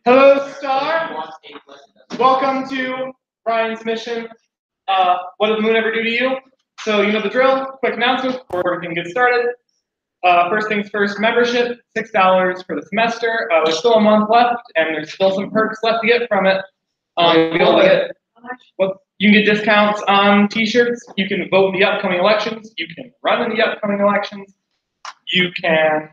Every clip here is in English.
Hello, Star. Welcome to Ryan's mission. What does the moon ever do to you? So you know the drill. Quick announcement before we can get started. First things first, membership, $6 for the semester. There's still a month left, and there's still some perks left to get from it. You can get discounts on t-shirts. You can vote in the upcoming elections. You can run in the upcoming elections. You can,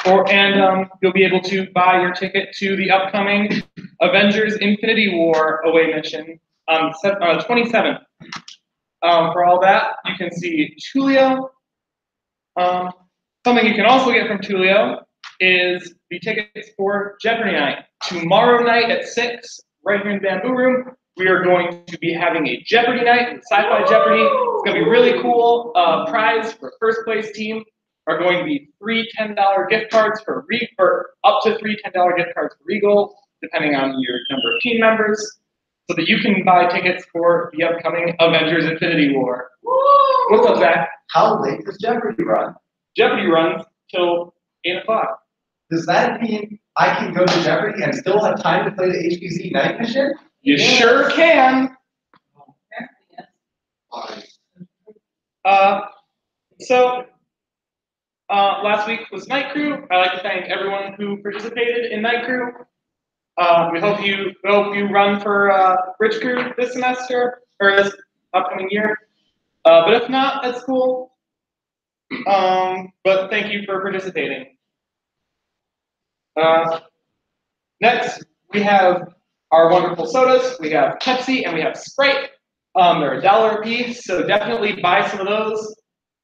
you'll be able to buy your ticket to the upcoming Avengers Infinity War away mission on 27th. For all that, you can see Tulio. Something you can also get from Tulio is the tickets for Jeopardy night. Tomorrow night at 6, right here in the Bamboo Room, we are going to be having a Jeopardy night, Sci-fi Jeopardy. It's going to be really cool. Prize for first place team are going to be three $10 gift cards for up to three $10 gift cards for Regal, depending on your number of team members, so that you can buy tickets for the upcoming Avengers Infinity War. Woo! What's up, Zach? How late does Jeopardy run? Jeopardy runs till 8 o'clock. Does that mean I can go to Jeopardy and still have time to play the HBZ night mission? You sure can. Last week was Night Crew. I'd like to thank everyone who participated in Night Crew. We hope you run for Bridge Crew this semester or this upcoming year. But if not, that's cool. But thank you for participating. Next, we have our wonderful sodas. We have Pepsi and we have Sprite. They're $1 a piece, so definitely buy some of those.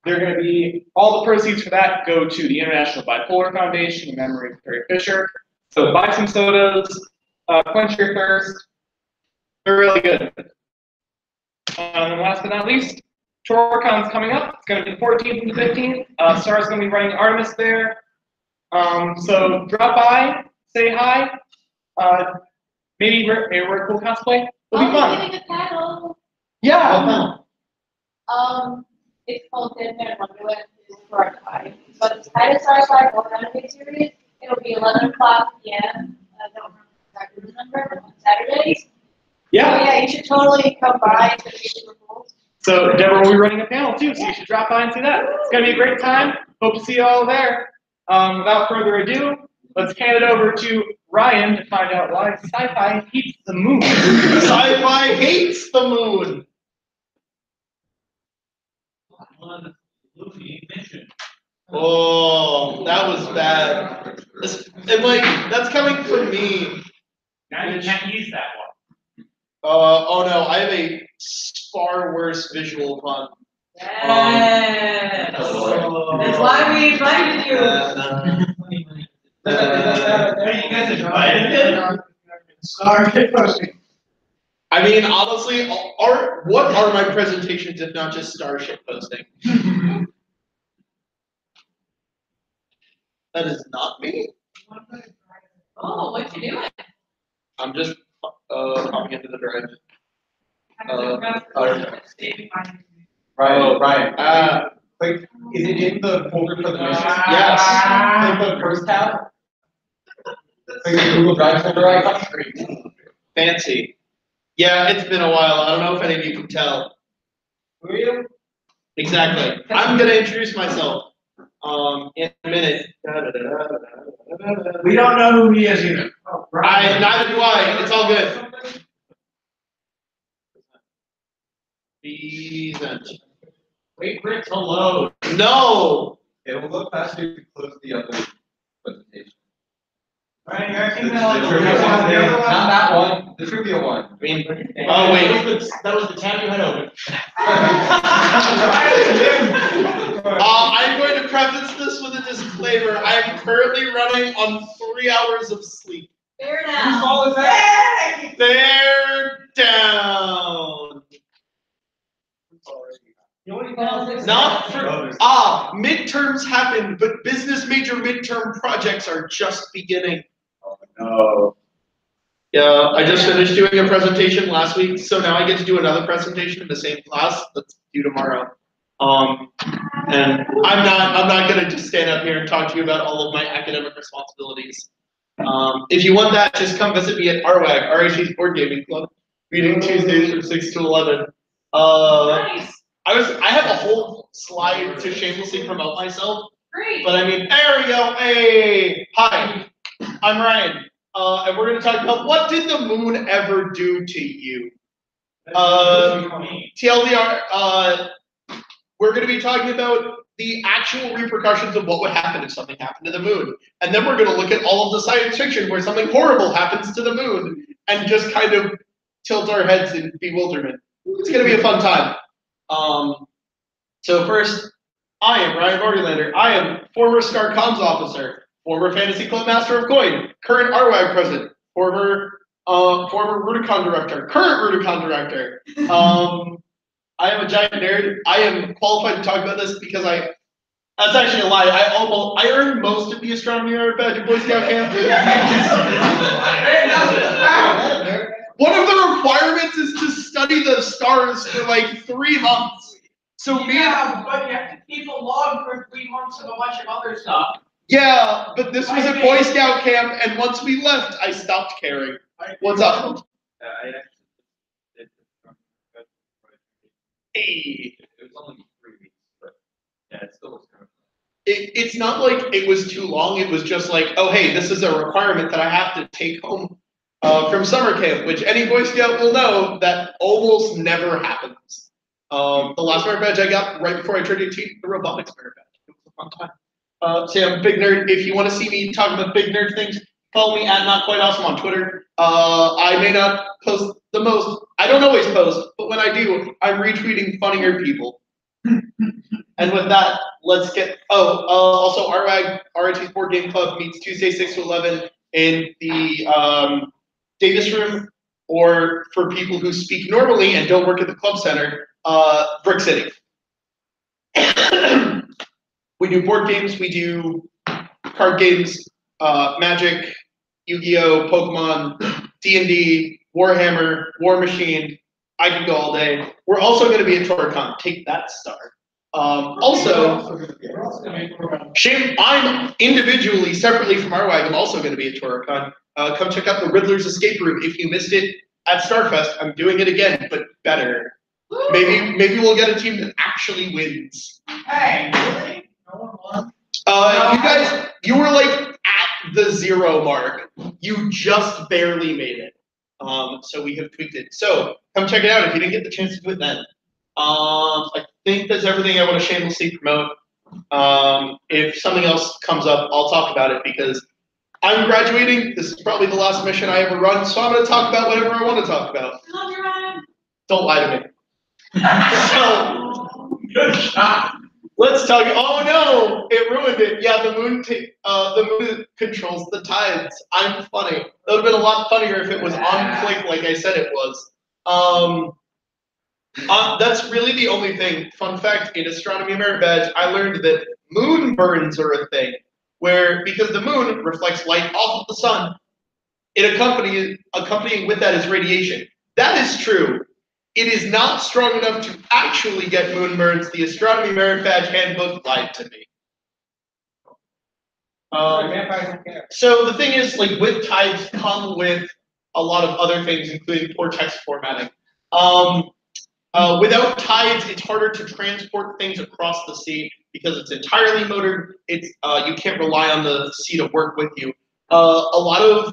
They're going to be, all the proceeds for that go to the International Bipolar Foundation in memory of Terry Fisher. So buy some sodas, quench your thirst. They're really good. And last but not least, TourCon's coming up. It's going to be the 14th and the 15th. Star's going to be running Artemis there. So drop by, say hi. Maybe wear a cool cosplay. It'll be fun. I'm getting a title. Yeah. It's called Dead Man Wonderland. It's for Sci-fi. But it's kind of Sci-fi animated series. It'll be 11 o'clock p.m. I don't remember exactly the number, on Saturdays. Yeah. So yeah, you should totally come by. It's going to be super cool. So Deborah will be running a panel too, so you should drop by and see that. It's going to be a great time. Hope to see you all there. Without further ado, let's hand it over to Ryan to find out why Sci-fi hates the moon. Sci-fi hates the moon. Oh, that was bad. And like, that's coming from me. Now you can't use that one. Oh no, I have a far worse visual pun. Yes. That's why we invited you. You guys invited him? Starship posting. I mean, honestly, what are my presentations if not just Starship posting? That is not me. Oh, what you doing? I'm just popping into the drive. Ryan. Like, is it in the folder for the mission? Yes. Like the first tab? Like the Google Drive folder icon? Fancy. Yeah, it's been a while. I don't know if any of you can tell. Who are you? Exactly. I'm gonna introduce myself. In a minute. We don't know who he is either. Oh, Neither do I. It's all good. Decent. Wait for it to load. No. It will look faster if you close the other presentation. Right, you're acting Not that one. The trivia one. I mean, oh wait. That was the tab you had open. I'm going to preface this with a disclaimer. I am currently running on 3 hours of sleep. Fair enough. They're down. Not for midterms happen, but business major midterm projects are just beginning. Oh no. Yeah, I just finished doing a presentation last week, so now I get to do another presentation in the same class that's due tomorrow. And I'm not gonna just stand up here and talk to you about all of my academic responsibilities. If you want that, just come visit me at RWAG, RH's Board Gaming Club, meeting Tuesdays from 6 to 11. Nice. I have a whole slide to shamelessly promote myself, Great. but I mean, there we go. Hey, hi, I'm Ryan, and we're going to talk about what did the moon ever do to you? TLDR, we're going to be talking about the actual repercussions of what would happen if something happened to the moon. And then we're going to look at all of the science fiction where something horrible happens to the moon and just kind of tilt our heads in bewilderment. It's going to be a fun time. So first, I am Ryan Borgerlander. I am former Star Comms officer, former Fantasy Club Master of Coin, current RWAG president, former Rudicon director, current Rudicon director. I am a giant nerd. I am qualified to talk about this because that's actually a lie. I earned most of the astronomy merit badge at Boy Scout camp. One of the requirements is to study the stars for like 3 months. So but you have to keep a log for 3 months of a bunch of other stuff. Yeah, but this was a Boy Scout camp, and once we left, I stopped caring. What's up? Hey. It was only 3 weeks, but yeah, it still was kind of. It's not like it was too long. It was just like, oh, hey, this is a requirement that I have to take home from summer camp, which any Boy Scout will know that almost never happens. The last merit badge I got right before I turned 18, the robotics merit badge. It was a fun time. So I'm a big nerd. If you want to see me talk about big nerd things, follow me at Not Quite Awesome on Twitter. I may not post the most. I don't always post, but when I do, I'm retweeting funnier people. And with that, let's get. Also, RWAG, RH's Board Game Club meets Tuesday 6 to 11 in the Davis Room, or for people who speak normally and don't work at the club center, Brick City. We do board games, we do card games, Magic, Yu-Gi-Oh, Pokemon, D&D, Warhammer, War Machine. I could go all day. We're also going to be at Toricon. Take that, Star. Also, I'm individually, separately from RWAG, I'm also going to be at Toricon. Come check out the Riddler's Escape Room. If you missed it at Starfest, I'm doing it again, but better. Maybe we'll get a team that actually wins. Hey, really? No one won? You guys, you were like at the 0 mark. You just barely made it. So we have tweaked it. So come check it out if you didn't get the chance to do it then. I think that's everything I want to shamelessly promote. If something else comes up, I'll talk about it because I'm graduating. This is probably the last mission I ever run, so I'm going to talk about whatever I want to talk about. Don't lie to me. So, Good shot. let's talk. Oh no, it ruined it. Yeah, the moon controls the tides. I'm funny. That would have been a lot funnier if it was on click like I said it was. That's really the only thing. Fun fact, in Astronomy Merit Badge, I learned that moon burns are a thing, where because the moon reflects light off of the sun, accompanying with that is radiation. That is true. It is not strong enough to actually get moon burns. The Astronomy Merit Badge handbook lied to me. So the thing is, like with tides come with a lot of other things, including poor text formatting. Without tides, it's harder to transport things across the sea because it's entirely motored. It's you can't rely on the sea to work with you. A lot of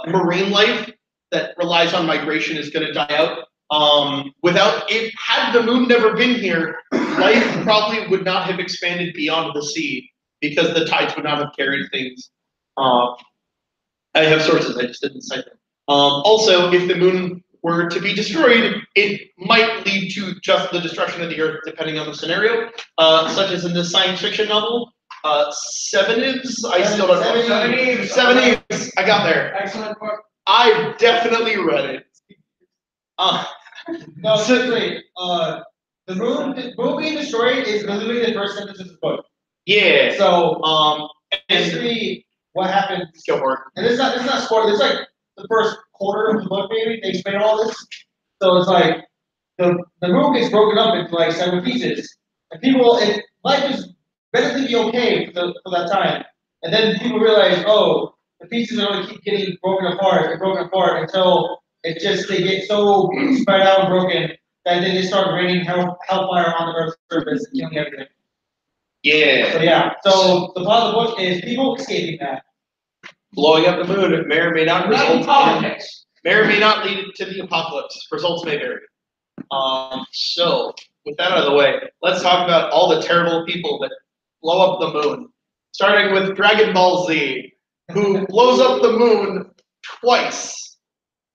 marine life that relies on migration is going to die out. Had the moon never been here, life probably would not have expanded beyond the sea because the tides would not have carried things. I have sources, I just didn't cite them. Also, if the moon were to be destroyed, it might lead to just the destruction of the Earth, depending on the scenario, such as in this science fiction novel, Seven Eves. I still don't know. Seven Eves. I got there. Excellent book. I definitely read it. No, seriously. The moon being destroyed is literally the first sentence of the book. Yeah. So, basically, what happened? Go for it. And it's not spoiler. It's like the first quarter of the book, maybe they explain all this. So it's like the moon gets broken up into like 7 pieces, and life is relatively okay for that time. And then people realize, oh, the pieces are going to keep getting broken apart until it just they get so spread out and broken that then they start raining hellfire on the Earth's surface and killing everything. Yeah. So yeah, so the plot of the book is people escaping that. Blowing up the moon may or may not Not result in, politics. may or may not lead to the apocalypse. Results may vary. So with that out of the way, let's talk about all the terrible people that blow up the moon. Starting with Dragon Ball Z, who blows up the moon twice.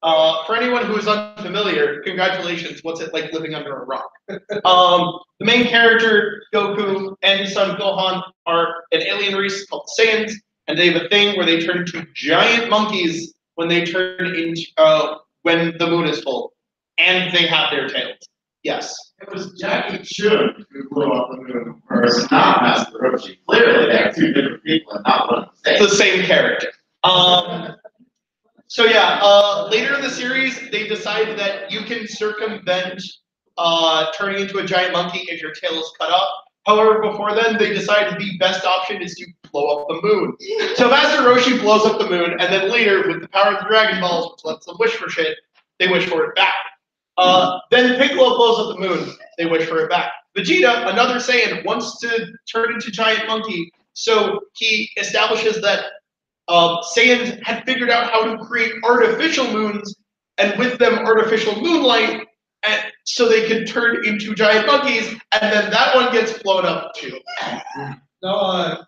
For anyone who is unfamiliar, congratulations. What's it like living under a rock? The main character, Goku, and his son Gohan are an alien race called Saiyans, and they have a thing where they turn into giant monkeys when they turn into when the moon is full, and they have their tails. Yes. It was Jackie Chun who blew up the moon first, not Master Roshi. Clearly, they are two different people and not one of the same. It's the same character. So yeah, later in the series, they decide that you can circumvent turning into a giant monkey if your tail is cut off. However, before then, they decided the best option is to blow up the moon. So Master Roshi blows up the moon, and then later, with the power of the Dragon Balls, which lets them wish for shit, they wish for it back. Then Piccolo blows up the moon, they wish for it back. Vegeta, another Saiyan, wants to turn into giant monkey, so he establishes that Saiyans had figured out how to create artificial moons, and with them artificial moonlight, and so they could turn into giant monkeys, and then that one gets blown up too. No,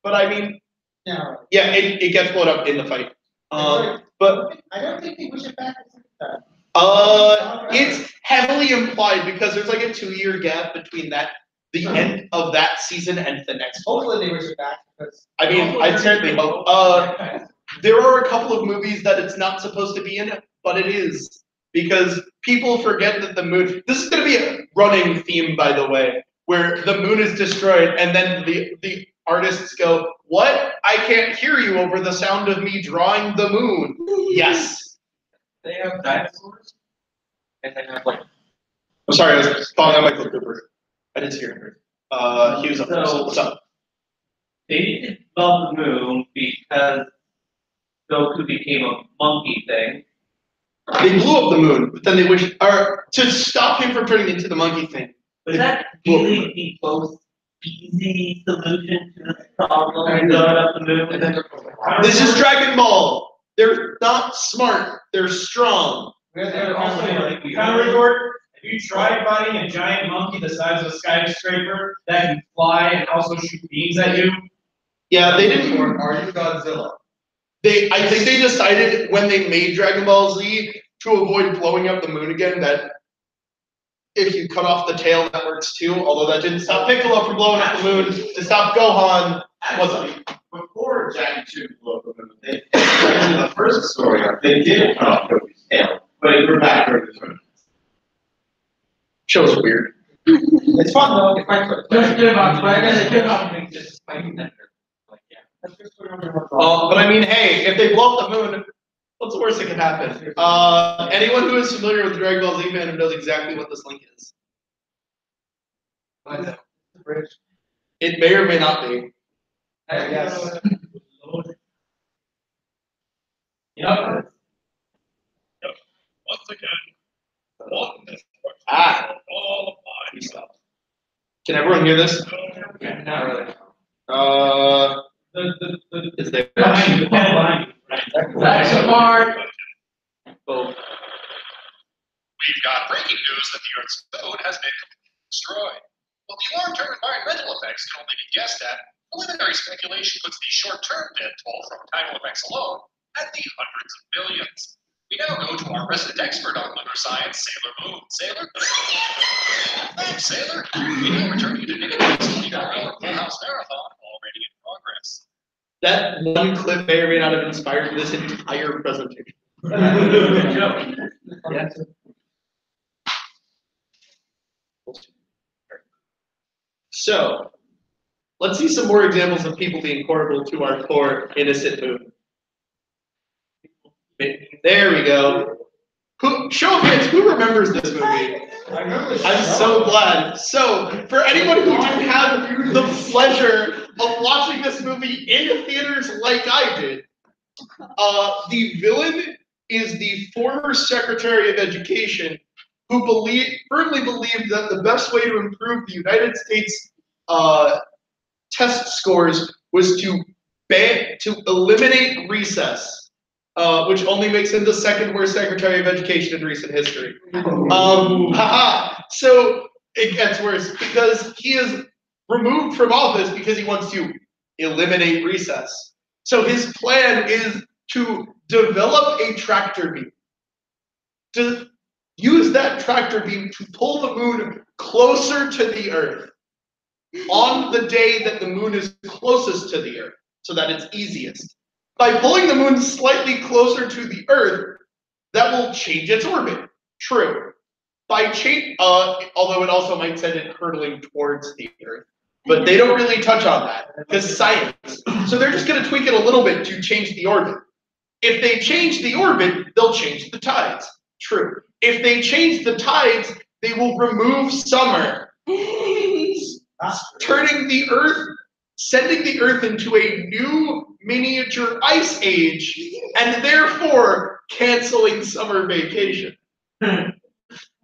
But I mean, no. yeah, it gets blown up in the fight. But I don't think they wish it back at the time. it's heavily implied because there's like a 2-year gap between the end of that season and the next one. Hopefully they wish it back because I mean, I certainly hope. There are a couple of movies that it's not supposed to be in, but it is. Because people forget that the moon. This is going to be a running theme, by the way, where the moon is destroyed, and then the artists go, "What? I can't hear you over the sound of me drawing the moon." Yes. They have dinosaurs, and they have like. I'm sorry, I was calling on Michael Cooper. I didn't hear him. He was up there. So what's up? They didn't love the moon because Goku became a monkey thing. They blew up the moon, but then they wish, or to stop him from turning into the monkey thing. Was that really the most easy solution to this problem? Blowing up the moon? This is Dragon Ball. They're not smart. They're strong. Counter retort. Have you tried fighting a giant monkey the size of a skyscraper that can fly and also shoot beams at you? Yeah, they didn't. Or are you Godzilla? I think they decided when they made Dragon Ball Z to avoid blowing up the moon again that if you cut off the tail, that works too. Although that didn't stop Piccolo from blowing up the moon. To stop Gohan, what's up? Before Jackie Chun blew up the moon, in the first story arc, they did cut off Goku's tail, but we're back for the tournament. Show's weird. it's fun though. It's fun. Just fighting that. Like, yeah. But I mean, hey, if they blow up the moon, what's the worst that can happen? Anyone who is familiar with the Dragon Ball Z fandom knows exactly what this link is. It may or may not be. Yes. Yep. Once again, All of my stuff. Can everyone hear this? Not really. Is there? Behind you, behind you. That's a part. Oh. we've got breaking news that the Earth's code has been destroyed. While the long-term environmental effects can only be guessed at, preliminary speculation puts the short-term death toll from tidal effects alone at the hundreds of billions. We now go to our resident expert on lunar science, Sailor Moon. Sailor? Thanks, Sailor. We now return you to Nick's 24-hour Full House Marathon, already in progress. That one clip may or may not have inspired this entire presentation. Yeah. So, let's see some more examples of people being horrible to our poor, innocent moon. There we go. Show of hands, who remembers this movie? I'm so glad. So, for anyone who didn't have the pleasure of watching this movie in theaters like I did, The villain is the former Secretary of Education who firmly believed that the best way to improve the United States test scores was to eliminate recess, which only makes him the second worst Secretary of Education in recent history. So it gets worse because he is removed from office because he wants to eliminate recess. So his plan is to develop a tractor beam, to use that tractor beam to pull the moon closer to the Earth on the day that the moon is closest to the Earth, so that it's easiest. By pulling the moon slightly closer to the Earth, that will change its orbit. True. Although it also might send it hurtling towards the Earth. But they don't really touch on that, because science. So they're just going to tweak it a little bit to change the orbit. If they change the orbit, they'll change the tides. True. If they change the tides, they will remove summer, sending the Earth into a new miniature ice age, and therefore canceling summer vacation.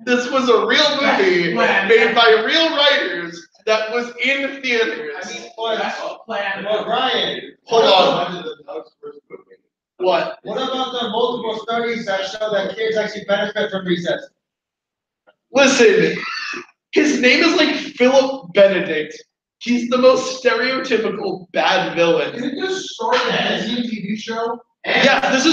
This was a real movie made by real writers that was in theaters. I mean, well, Ryan, Hold on. What? what about the multiple studies that show that kids actually benefit from recess? Listen, his name is like Philip Benedict. He's the most stereotypical bad villain. Did it just start as a TV show? Yeah, this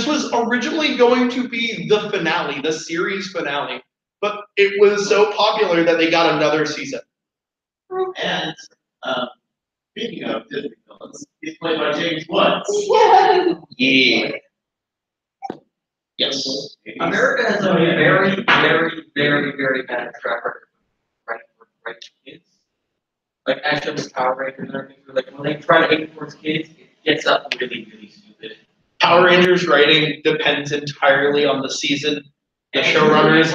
was originally going to be the finale, the series finale, but it was so popular that they got another season. And speaking of Disney villains, he's played by James Woods. Yeah. Yes. America has a very, very, very, very bad track record right kids. Like actually with Power Rangers and everything, like when they try to aim towards kids, it gets up really, really stupid. Power Rangers writing depends entirely on the season, the showrunners,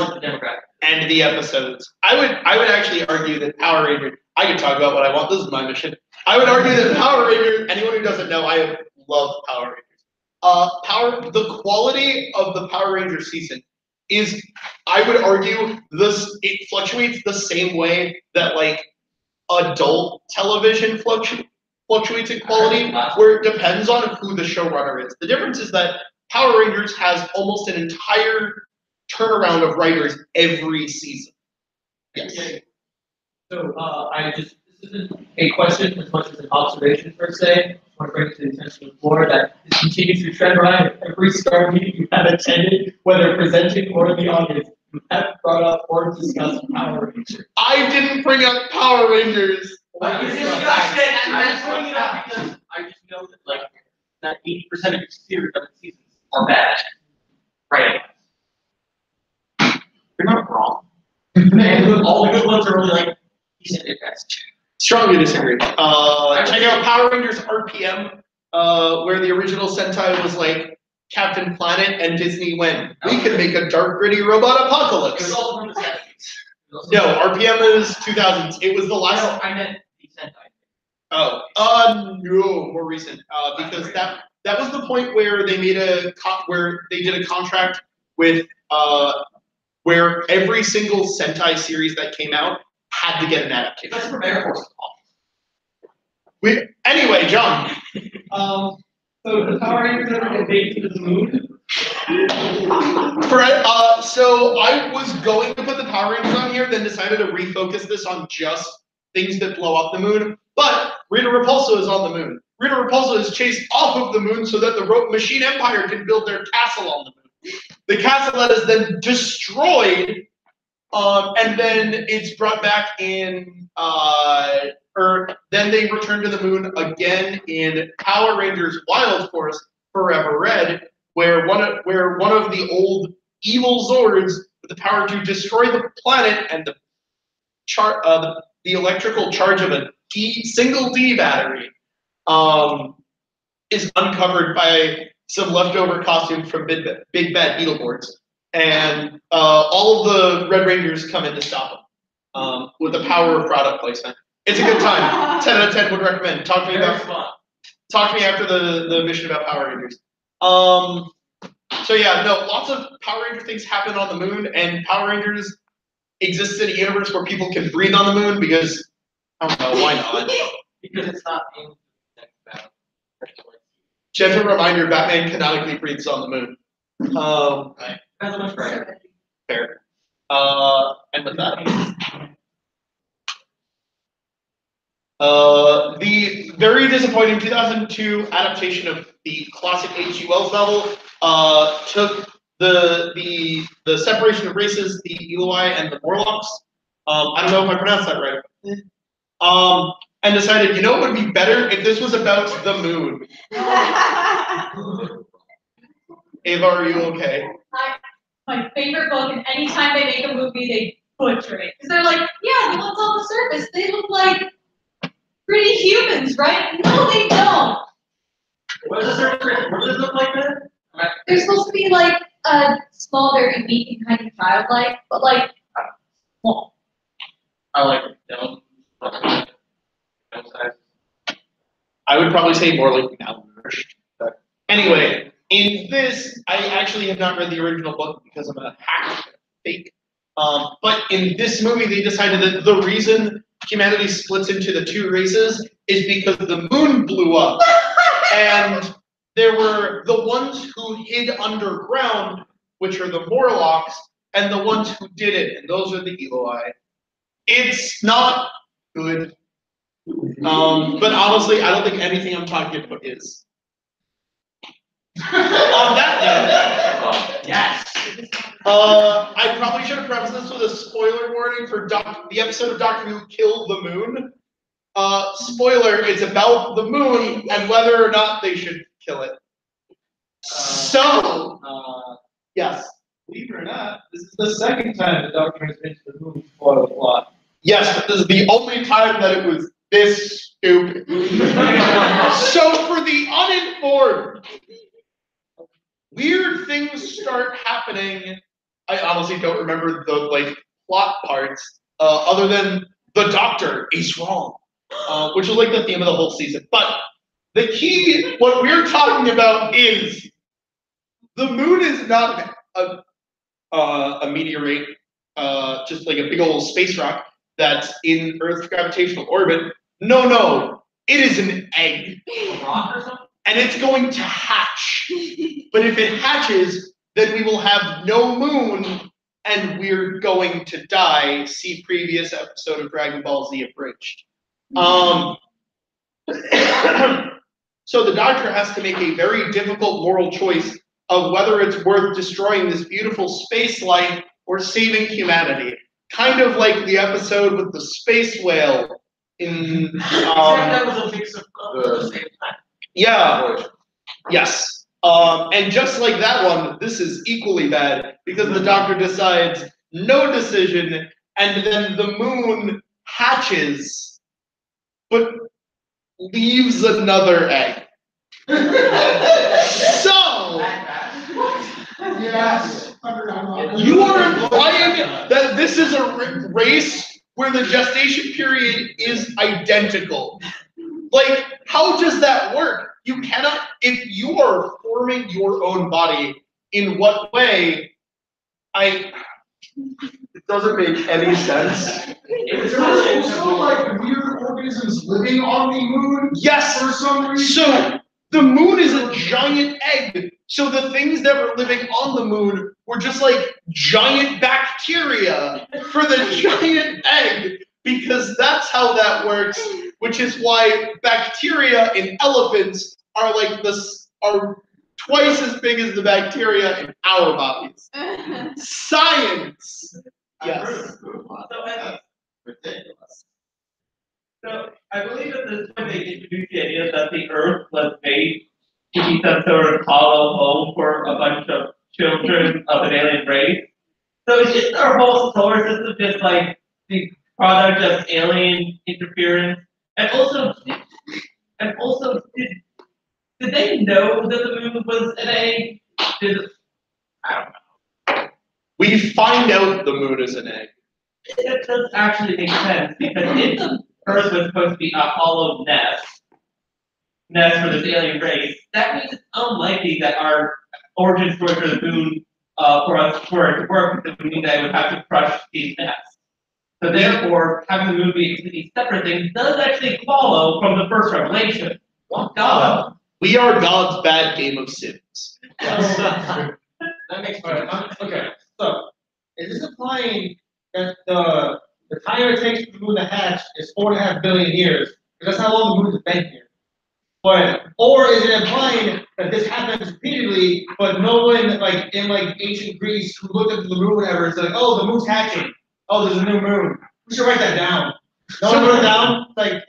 and the episodes. I would actually argue that Power Rangers. I can talk about what I want. This is my mission. I would argue that Power Rangers. Anyone who doesn't know, I love Power Rangers. The quality of the Power Rangers season is, I would argue, it fluctuates the same way that like adult television fluctuates in quality, where it depends on who the showrunner is. The difference is that Power Rangers has almost an entire turnaround of writers every season. Yes. So this isn't a question as much as an observation per se. I want to bring it to the attention of the board that this continues to trend right at every Star meeting you have attended, whether presenting or in the audience. You have brought up or discussed Power Rangers. I didn't bring up Power Rangers. I just bring it up because I just know that like that 80% of your series seasons are bad. Right. You're not wrong. And all the good ones are really like decent at best. Strongly disagree. Check out Power Rangers RPM, where the original Sentai was like Captain Planet, and Disney went, we can make a dark, gritty robot apocalypse. It was all from the 70s. No, RPM is 2000s. It was the last. No, I meant the Sentai. Oh, no, more recent. Because that was the point where they made where they did a contract with where every single Sentai series that came out had to get an adaptation. That's from Air Force. Anyway, John. So the Power Rangers ever get baked to the moon? Fred, so I was going to put the Power Rangers on here, then decided to refocus this on just things that blow up the moon. But Rita Repulsa is on the moon. Rita Repulsa is chased off of the moon so that the Machine Empire can build their castle on the moon. The castle that is then destroyed, and then it's brought back in, then they return to the moon again in Power Rangers Wild Force Forever Red, where one of the old evil Zords with the power to destroy the planet and the electrical charge of a single D battery is uncovered by some leftover costumes from Big Bad Beetleborgs, and all of the Red Rangers come in to stop them with the power of product placement. It's a good time. 10 out of 10 would recommend. Talk to me talk to me after the mission about Power Rangers. So yeah, no, lots of Power Ranger things happen on the moon, and Power Rangers exists in a universe where people can breathe on the moon because, I don't know, why not? Because it's not in the next battle. Gentle reminder, Batman canonically breathes on the moon. Right. That's much better. Fair. And with that, the very disappointing 2002 adaptation of the classic H.G. Wells novel took the separation of races, the Eloi and the Morlocks. I don't know if I pronounced that right. And decided, you know what would be better if this was about the moon. Ava, are you okay? My favorite book, and anytime they make a movie, they butcher it. Because they're like, yeah, the ones on the surface, they look like pretty humans, right? No, they don't. What does it look like then? They're supposed to be like a small, very weak and kind of childlike, but like small. I like it. No. I would probably say more like malnourished. But anyway, in this, I actually have not read the original book because I'm a hack fake. But in this movie, they decided that the reason humanity splits into the two races is because the moon blew up. And there were the ones who hid underground, which are the Morlocks, and the ones who didn't, and those are the Eloi. It's not good. But honestly, I don't think anything I'm talking about is. On that note, Yes. I probably should have prefaced this with a spoiler warning for the episode of Doctor Who Kill the Moon. Spoiler, it's about the moon and whether or not they should kill it. Yes. Believe it or not, this is the second time the Doctor has been to the moon to spoil the plot. Yes, but this is the only time that it was this stupid. So for the uninformed, weird things start happening. I honestly don't remember the plot parts, other than the Doctor is wrong, which is like the theme of the whole season. But the key, what we're talking about is the moon is not a meteorite, just like a big old space rock that's in Earth's gravitational orbit. No, it is an egg. A rock or something? And it's going to hatch. But if it hatches, then we will have no moon, and we're going to die. See previous episode of Dragon Ball Z Abridged. So the Doctor has to make a very difficult moral choice of whether it's worth destroying this beautiful space life or saving humanity. Kind of like the episode with the space whale in. That was a mix of the same time. Yeah. Yes. And just like that one, this is equally bad because the Doctor decides no decision, and then the moon hatches, but leaves another egg. So, Yes. you are implying that this is a race where the gestation period is identical. Like, how does that work? You cannot, if you are forming your own body, in what way? It doesn't make any sense. Is there also like weird organisms living on the moon? Yes. For some reason. So the moon is a giant egg. So the things that were living on the moon were just like giant bacteria for the giant egg, because that's how that works. Which is why bacteria in elephants are are twice as big as the bacteria in our bodies. Science. Yes. So I believe at this point they introduced the idea that the Earth was made to be some sort of hollow home for a bunch of children of an alien race. So it's just our whole solar system just like the product of alien interference. And also did they know that the moon was an egg? I don't know. We find out the moon is an egg. It does actually make sense because if the Earth was supposed to be a hollow nest, nest for this alien race, that means it's unlikely that our origin story for the moon, for it to work, because we need that would have to crush these nests. So therefore, having the moon be a completely separate thing does actually follow from the first revelation. What God? We are God's bad game of Sims. That makes sense. Okay, so is this implying that the time it takes for the moon to hatch is 4.5 billion years? Because that's how long the moon has been here. But or is it implying that this happens repeatedly, but no one like in like ancient Greece who looked at the moon whatever, it's like, oh, the moon's hatching. Oh, there's a new moon. We should write that down. No one wrote it down. Like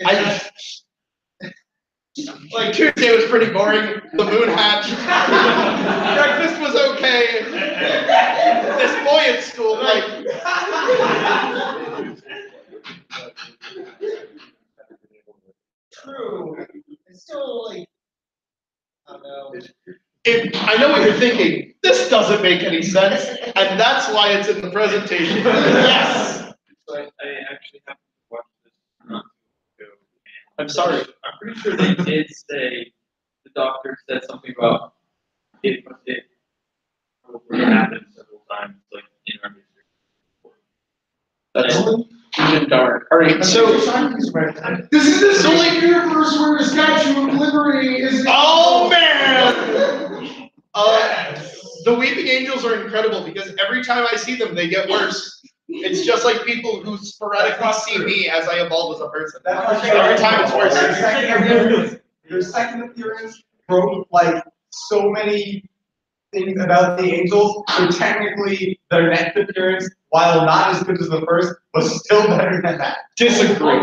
Like Tuesday was pretty boring. The moon hatched. Breakfast was okay. This boy at school, like. True. It's still like I don't know. I know what you're thinking. This doesn't make any sense, and that's why it's in the presentation. Yes. So I actually have to watch this not too ago. I'm sorry. I'm pretty sure they did say the doctor said something about it probably happened several times, like in our history. That's even dark. All right, so This is the only universe where the Statue of Liberty is. oh man, the weeping angels are incredible because every time I see them, they get worse. It's just like people who sporadically see me as I evolve as a person. Every time it's worse. Their second appearance broke like so many things about the angels. So technically, their next appearance, while not as good as the first, was still better than that. Disagree.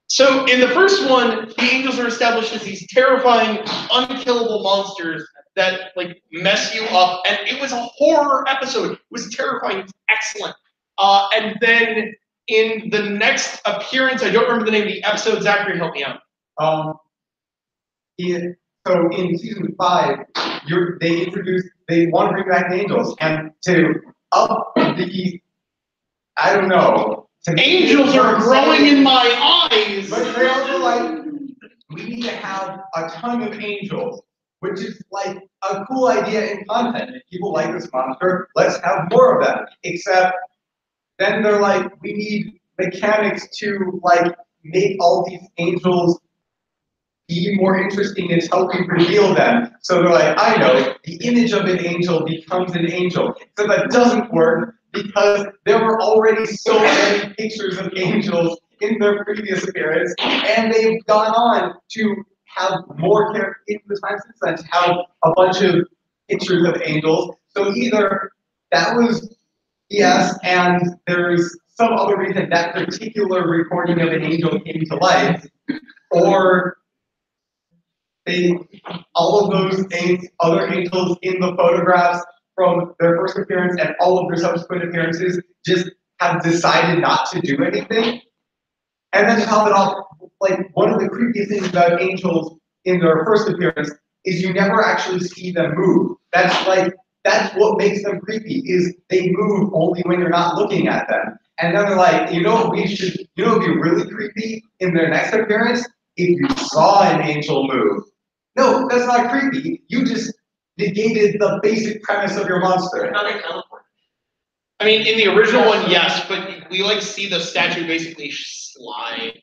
So in the first one, the angels are established as these terrifying, unkillable monsters that like mess you up, and it was a horror episode. It was terrifying. It was excellent. And then in the next appearance, I don't remember the name of the episode. Zachary, help me out. So in season 5, they want to bring back the angels, and to up the, I don't know. Angels are growing in my eyes. But they also like, we need to have a ton of angels, which is like a cool idea in content. If people like this monster, let's have more of them. Except then they're like, we need mechanics to like make all these angels be more interesting until we reveal them. So they're like, I know, the image of an angel becomes an angel. So that doesn't work because there were already so many pictures of angels in their previous appearance, and they've gone on to have more characters in the time since then, to have a bunch of pictures of angels. So either that was yes, and there's some other reason that particular recording of an angel came to life, or all of those other angels in the photographs from their first appearance and all of their subsequent appearances just have decided not to do anything. And then to top it off, like one of the creepiest things about angels in their first appearance is you never actually see them move. That's what makes them creepy, is they move only when you're not looking at them. And then they're like, you know what would be really creepy in their next appearance? If you saw an angel move. No, that's not creepy. You just negated the basic premise of your monster. I mean, in the original one, yes, but we like see the statue basically slide.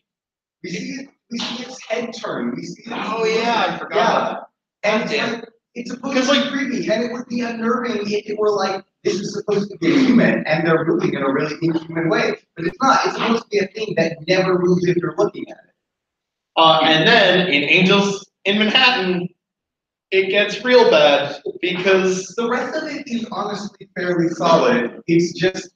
We see its head turn. We see Oh yeah, I forgot. Yeah. And it's supposed to be creepy, and it would be unnerving if it were like, this is supposed to be a human, and they're moving in a really inhuman way. But it's not. It's supposed to be a thing that never moves if you're looking at it. And then in Angels in Manhattan, it gets real bad because the rest of it is honestly fairly solid. It's just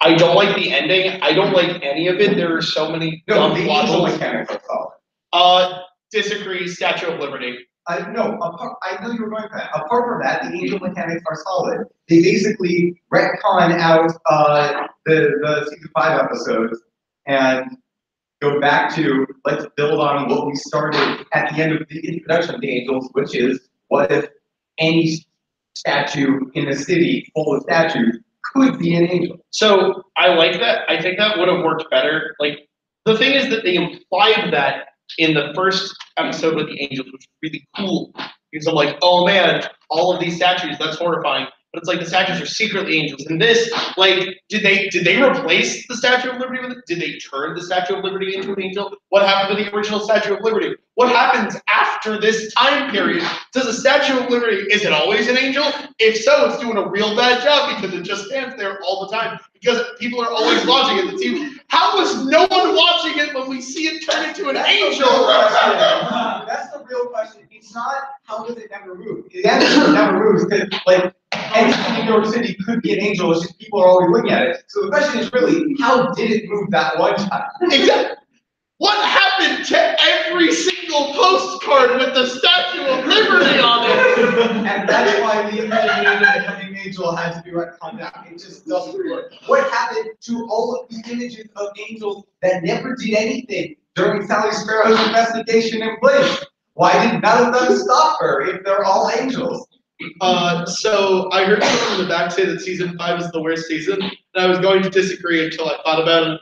I don't like the ending. I don't like any of it. There are so many dumb the plot angel holes. mechanics are solid. Disagree. Statue of Liberty. I know you were going for that. Apart from that, the angel mechanics are solid. They basically retcon out the season 5 episodes and go back to, let's build on what we started at the end of the introduction of the angels, which is, what if any statue in a city full of statues could be an angel? So I like that. I think that would have worked better. Like, the thing is that they implied that in the first episode with the angels, which was really cool. Because I'm like, oh man, all of these statues, that's horrifying. But it's like the statues are secretly angels. And this, like, did they replace the Statue of Liberty with it? Did they turn the Statue of Liberty into an angel? What happened to the original Statue of Liberty? What happens after this time period? Does the Statue of Liberty, is it always an angel? If so, it's doing a real bad job because it just stands there all the time. Because people are always watching it. It seems, how was no one watching it when we see it turn into an angel? That's the real question. It's not how does it never move. The answer never moves because like anything in New York City could be an angel. It's just people are always looking at it. So the question is really, how did it move that one time? Exactly. What happened to every single postcard with the Statue of Liberty on it? And that's why the image of becoming angel had to be retconned out. It just doesn't work. What happened to all of the images of angels that never did anything during Sally Sparrow's investigation in place? Why did none of them stop her if they're all angels? So I heard someone in the back say that season 5 is the worst season, and I was going to disagree until I thought about it.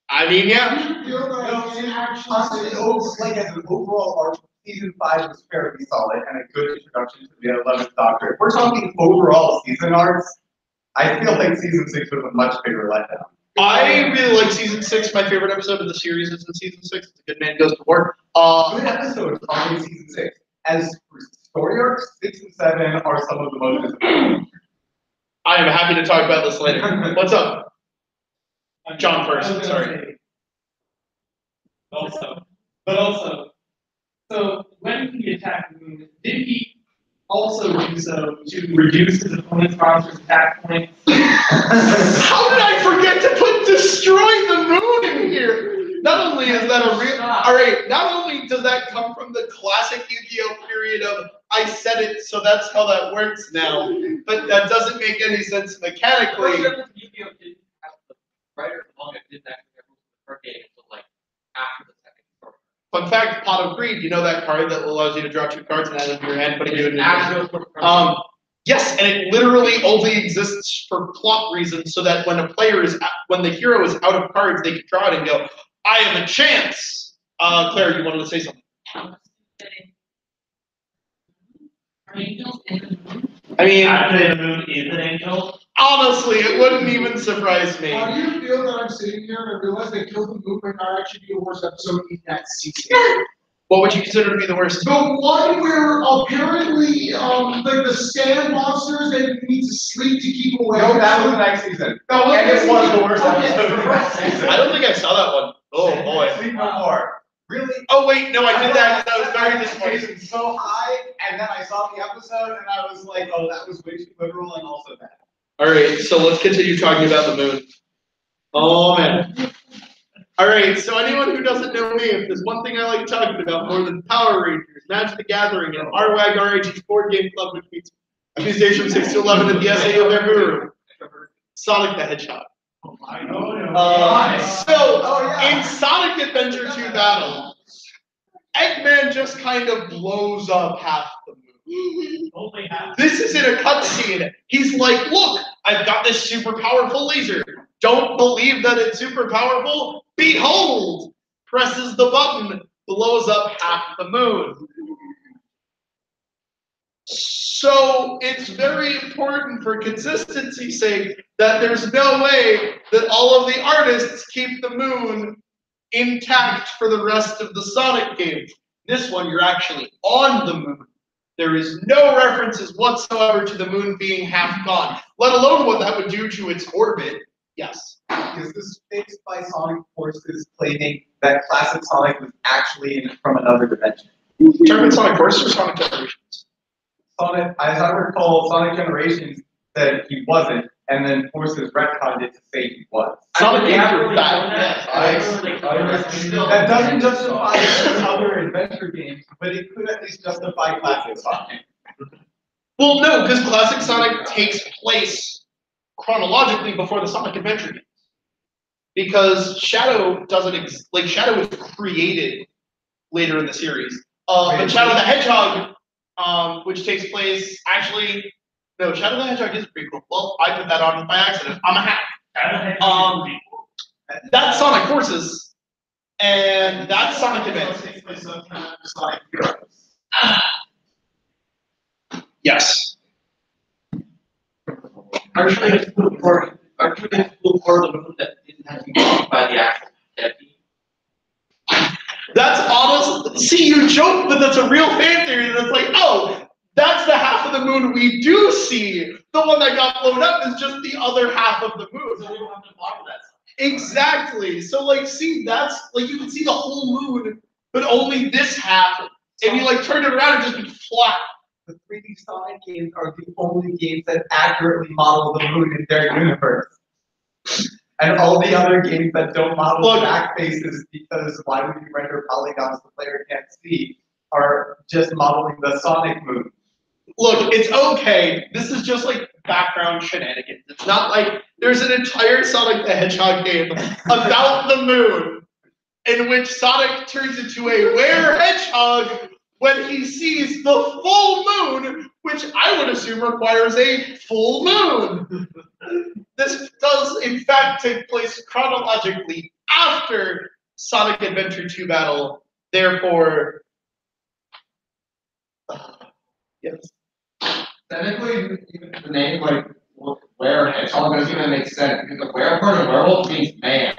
I mean, yeah. Honestly, like as an overall arc, season 5 was fairly solid and a good introduction to the 11th Doctor. If we're talking overall season arcs, I feel like season 6 was a much bigger letdown. I really like season 6. My favorite episode of the series is in season 6. It's A Good Man Goes to War. Good episodes are in season 6. As for story arcs, 6 and 7 are some of the most disappointing. I am happy to talk about this later. What's up? John first, sorry. Also, so when he attacked the moon, did he also do so to reduce his opponent's monster's attack points? How did I forget to put destroy the moon in here? Not only is that a real, alright, not only does that come from the classic Yu-Gi-Oh period of I said it, so that's how that works now, but that doesn't make any sense mechanically. Yu-Gi-Oh didn't have the writer of the manga didn't actually have the card game until like after the second story. Fun fact, Pot of Greed, you know that card that allows you to draw 2 cards and add them to your hand, putting you in yes, and it literally only exists for plot reasons, so that when when the hero is out of cards, they can draw it and go, I have a chance. Claire, you wanted to say something? I mean, Actually, the moon is an angel. Honestly, it wouldn't even surprise me. How do you feel that I'm sitting here and I realize they killed the moon might not actually be the worst episode in that season? What would you consider to be the worst? The one where apparently like the stand monsters that you need to sleep to keep away. No, that was the next season. That was and it was the worst okay, episode of the next season. I don't think I saw that one. Oh boy. Sleep No More. Really? Oh wait, no, I did that. That was very disappointing. expectations so high, and then I saw the episode, and I was like, oh, that was way too literal and also bad. Alright, so let's continue talking about the moon. Oh man. Alright, so anyone who doesn't know me, if there's one thing I like talking about more than Power Rangers, Magic the Gathering, and RWAG RAG board game club, which meets Tuesdays from 6 to 11 at the SAO Bamboo Room. Sonic the Hedgehog. I know. In Sonic Adventure 2 Battle, Eggman just kind of blows up half the moon. Only half. This is in a cutscene. He's like, look, I've got this super powerful laser. Don't believe that it's super powerful? Behold! Presses the button, blows up half the moon. So it's very important for consistency's sake that there's no way that all of the artists keep the moon intact for the rest of the Sonic games. This one, you're actually on the moon. There is no references whatsoever to the moon being half gone, let alone what that would do to its orbit. Yes. Is this fixed by Sonic Forces claiming that classic Sonic was actually from another dimension? Talking Sonic Forces or Sonic Generations? Sonic, as I recall, Sonic Generations said he wasn't, and then Forces retconned it to say he was. Sonic games are really bad. That doesn't justify other adventure games, but it could at least justify classic Sonic. Well, no, because classic Sonic takes place chronologically before the Sonic Adventure games. Because Shadow doesn't Shadow was created later in the series. But Shadow the Hedgehog, which takes place no, Shadow the Hedgehog is a prequel. Well, I put that on by accident. I'm a hack. That's Sonic Forces. And that's Sonic Adventure. Yes. Are you going to move for the moon that didn't have to be made by the actual deputy? That's honest. See, you joke, but that's a real fan theory. That's like, oh, that's the half of the moon we do see. The one that got blown up is just the other half of the moon. So we don't have to model that. Exactly. So like, see, that's like you can see the whole moon, but only this half. If you like turn it around, it just be flat. The 3D Sonic games are the only games that accurately model the moon in their universe. And all the other games that don't model back faces, because why would you render polygons the player can't see, are just modeling the Sonic moon. Look, it's okay. This is just like background shenanigans. It's not like there's an entire Sonic the Hedgehog game about the moon in which Sonic turns into a were-hedgehog when he sees the full moon, which I would assume requires a full moon. This does, in fact, take place chronologically after Sonic Adventure 2 battle. Therefore, yes. Technically, even the name, like, were hedgehog doesn't even make sense, because the were part of werewolf means man.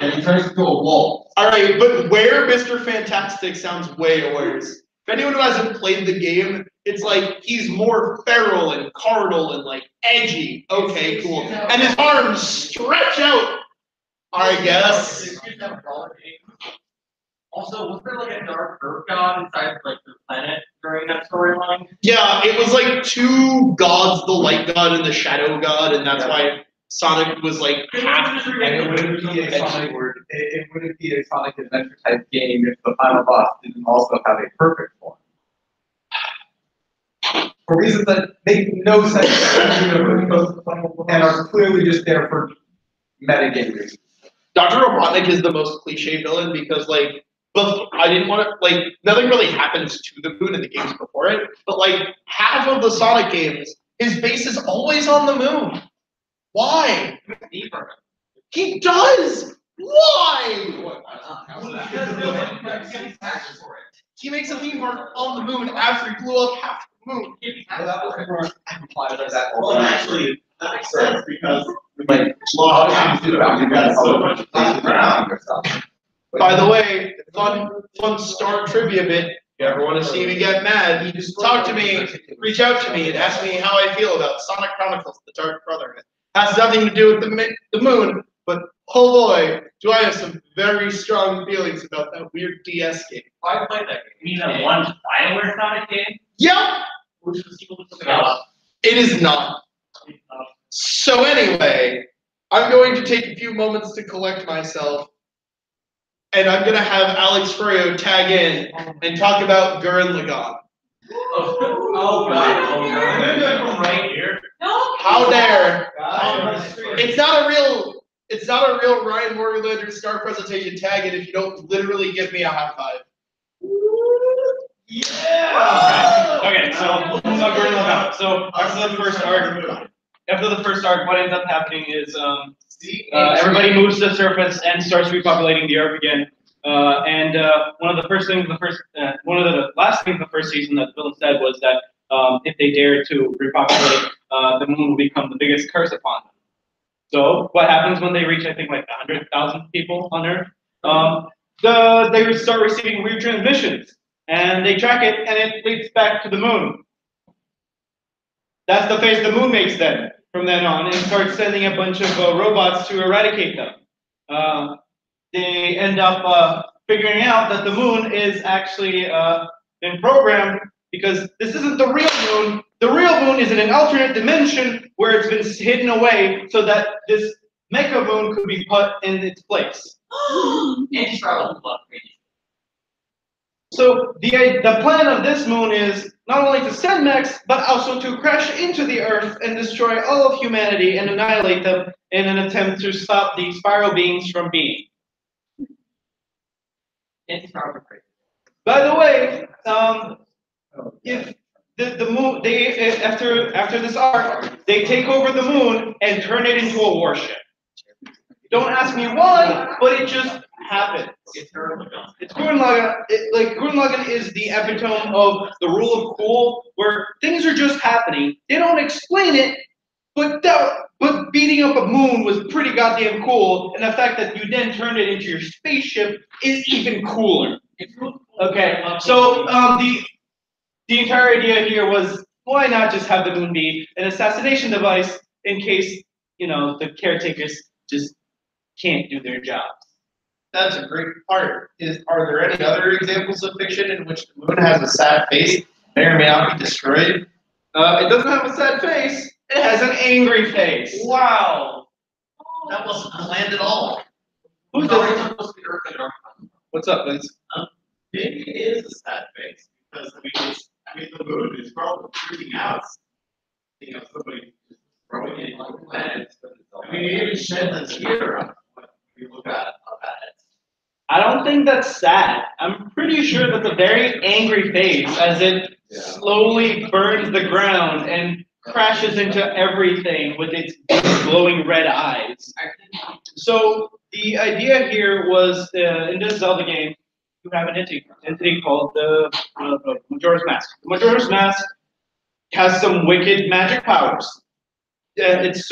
And he turns into a wolf. Alright, but where Mr. Fantastic sounds way worse. If anyone who hasn't played the game, it's like he's more feral and carnal and like edgy. Okay, cool. And his arms stretch out, I guess. Also, was there like a dark earth god inside like the planet during that storyline? Yeah, it was like two gods, the light god and the shadow god, and that's why Sonic was like half. And it wouldn't be a Sonic it wouldn't be a Sonic Adventure type game if the final boss didn't also have a perfect form. For reasons that make no sense in the universe and are clearly just there for metagame reasons. Dr. Robotnik is the most cliche villain because like I didn't want to like nothing really happens to the moon in the games before it, but like half of the Sonic games, his base is always on the moon. Why? He does! Why? He makes a theme park on the moon after he blew up half the moon. Well, that was more implied by that. Well, actually, that makes sense because like By the way, fun Star trivia bit. If you ever want to see me get mad, you just talk to me, reach out to me, and ask me how I feel about Sonic Chronicles: The Dark Brotherhood. Has nothing to do with the moon, but oh boy, do I have some very strong feelings about that weird DS game. I played that game. You mean that one BioWare Sonic game? Yep! Which was equal to something else? It is not. So anyway, I'm going to take a few moments to collect myself, and I'm going to have Alex Furrio tag in and talk about Gurren Lagann. Oh god. Right here. No. How dare! It's not a real Ryan Morgulander star presentation tag it if you don't literally give me a high five. Yeah! Okay, so after the first arc, what ends up happening is everybody moves to the surface and starts repopulating the Earth again. One of the last things the first season that the villain said was that if they dared to repopulate, the moon will become the biggest curse upon them. So what happens when they reach, I think, like 100,000 people on Earth? They start receiving weird transmissions, and they track it, and it leads back to the moon. That's the face the moon makes then, from then on, and starts sending a bunch of robots to eradicate them. They end up figuring out that the moon is actually been programmed because this isn't the real moon. The real moon is in an alternate dimension where it's been hidden away so that this mecha moon could be put in its place. So the plan of this moon is not only to send mechs, but also to crash into the Earth and destroy all of humanity and annihilate them in an attempt to stop the spiral beings from being. By the way, if the moon, after this arc, they take over the moon and turn it into a warship. Don't ask me why, but it just happens. It's Gurren Lagann. Gurren Lagann is the epitome of the rule of cool, where things are just happening. They don't explain it, but beating up a moon was pretty goddamn cool, and the fact that you then turned it into your spaceship is even cooler. Okay, so the entire idea here was, why not just have the moon be an assassination device in case, the caretakers just can't do their jobs. That's a great part. Are there any other examples of fiction in which the moon has a sad face, may or may not be destroyed? It doesn't have a sad face. It has an angry face. Wow. That wasn't planned at all. Who's Sorry, this? it's supposed to be Earth and Dark. What's up, Vince? Maybe it is a sad face because the moon is probably freaking out. Somebody just throwing it like planets. It even sheds a tear on what we look at it. I don't think that's sad. I'm pretty sure that's a very angry face as it slowly burns the ground and crashes into everything with its glowing red eyes. So the idea here was, in this Zelda game, you have an entity called the Majora's Mask. The Majora's Mask has some wicked magic powers. It's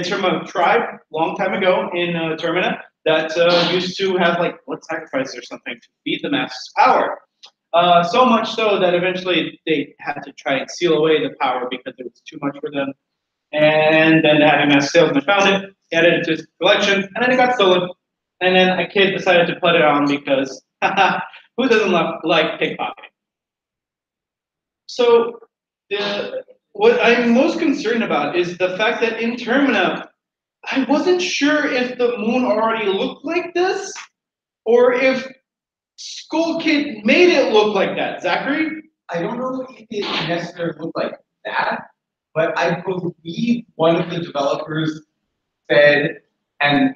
from a tribe long time ago in Termina that used to have blood sacrifice or something to feed the mask's power. So much so that eventually they had to try and seal away the power because it was too much for them. And then the Happy Mask salesman found it, added it to his collection, and then it got stolen. And then a kid decided to put it on because, who doesn't like pickpocketing? So what I'm most concerned about is the fact that in Termina, I wasn't sure if the moon already looked like this, or if Skull Kid made it look like that. Zachary? I don't know if it necessarily looked like that, but I believe one of the developers said, and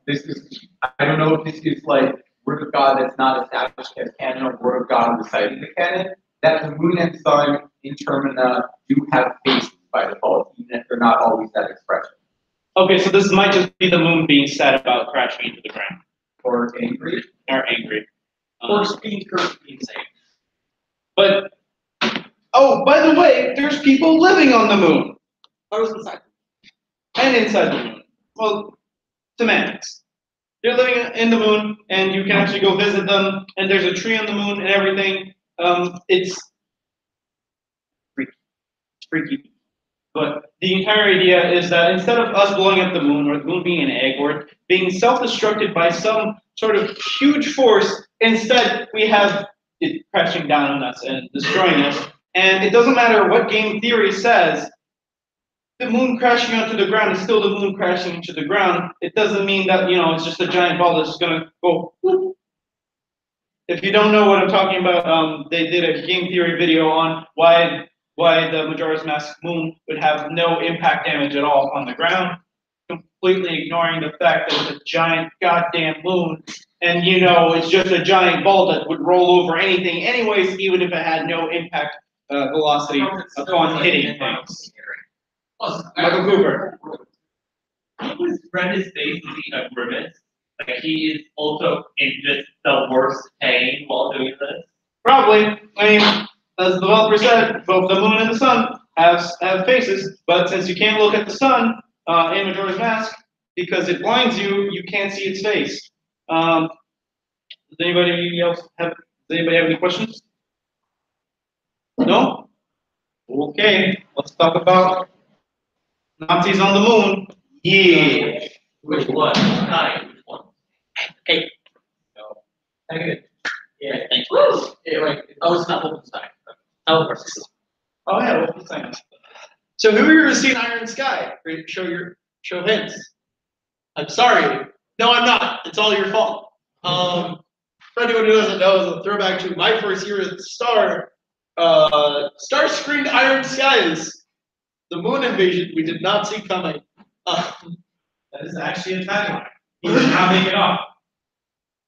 this is, I don't know if this is Word of God that's not established as canon or Word of God reciting the canon, that the moon and sun in Termina do have faces by default, even if they're not always that expression. Okay, so this might just be the moon being sad about crashing into the ground. Or angry. Or angry. Or being cursed, being saved. But, oh, by the way, there's people living on the moon. I was inside. And inside the moon. Well, semantics. They're living in the moon, and you can actually go visit them, and there's a tree on the moon and everything. It's freaky. It's freaky. But the entire idea is that instead of us blowing up the moon, or the moon being an egg, or being self-destructed by some sort of huge force, instead we have it crashing down on us and destroying us. And it doesn't matter what game theory says, the moon crashing onto the ground is still the moon crashing into the ground. It doesn't mean that, it's just a giant ball that's just gonna go whoop. If you don't know what I'm talking about, they did a game theory video on why the Majora's Mask moon would have no impact damage at all on the ground, completely ignoring the fact that it's a giant goddamn moon, and it's just a giant ball that would roll over anything anyways, even if it had no impact velocity upon hitting things. Michael Cooper. He was Brenda's face using a grimace. He is also in just the worst pain while doing this. Probably. I mean, as the developer said, both the moon and the sun have faces, but since you can't look at the sun in Majora's Mask because it blinds you, you can't see its face. Does anybody have any questions? No? Okay, let's talk about Nazis on the moon. Yeah. Which one? Nine. Which one? Hey. No. Okay. Yeah. Thanks. It's not Wolfenstein. Oh, versus. Oh yeah, Wolfenstein. So who here has seen Iron Sky? Show hints. I'm sorry. No, I'm not. It's all your fault. For anyone who doesn't know, as a throwback to my first year at Star, Star screened Iron Skies. The moon invasion we did not see coming. That is actually a tagline. He did not make it up.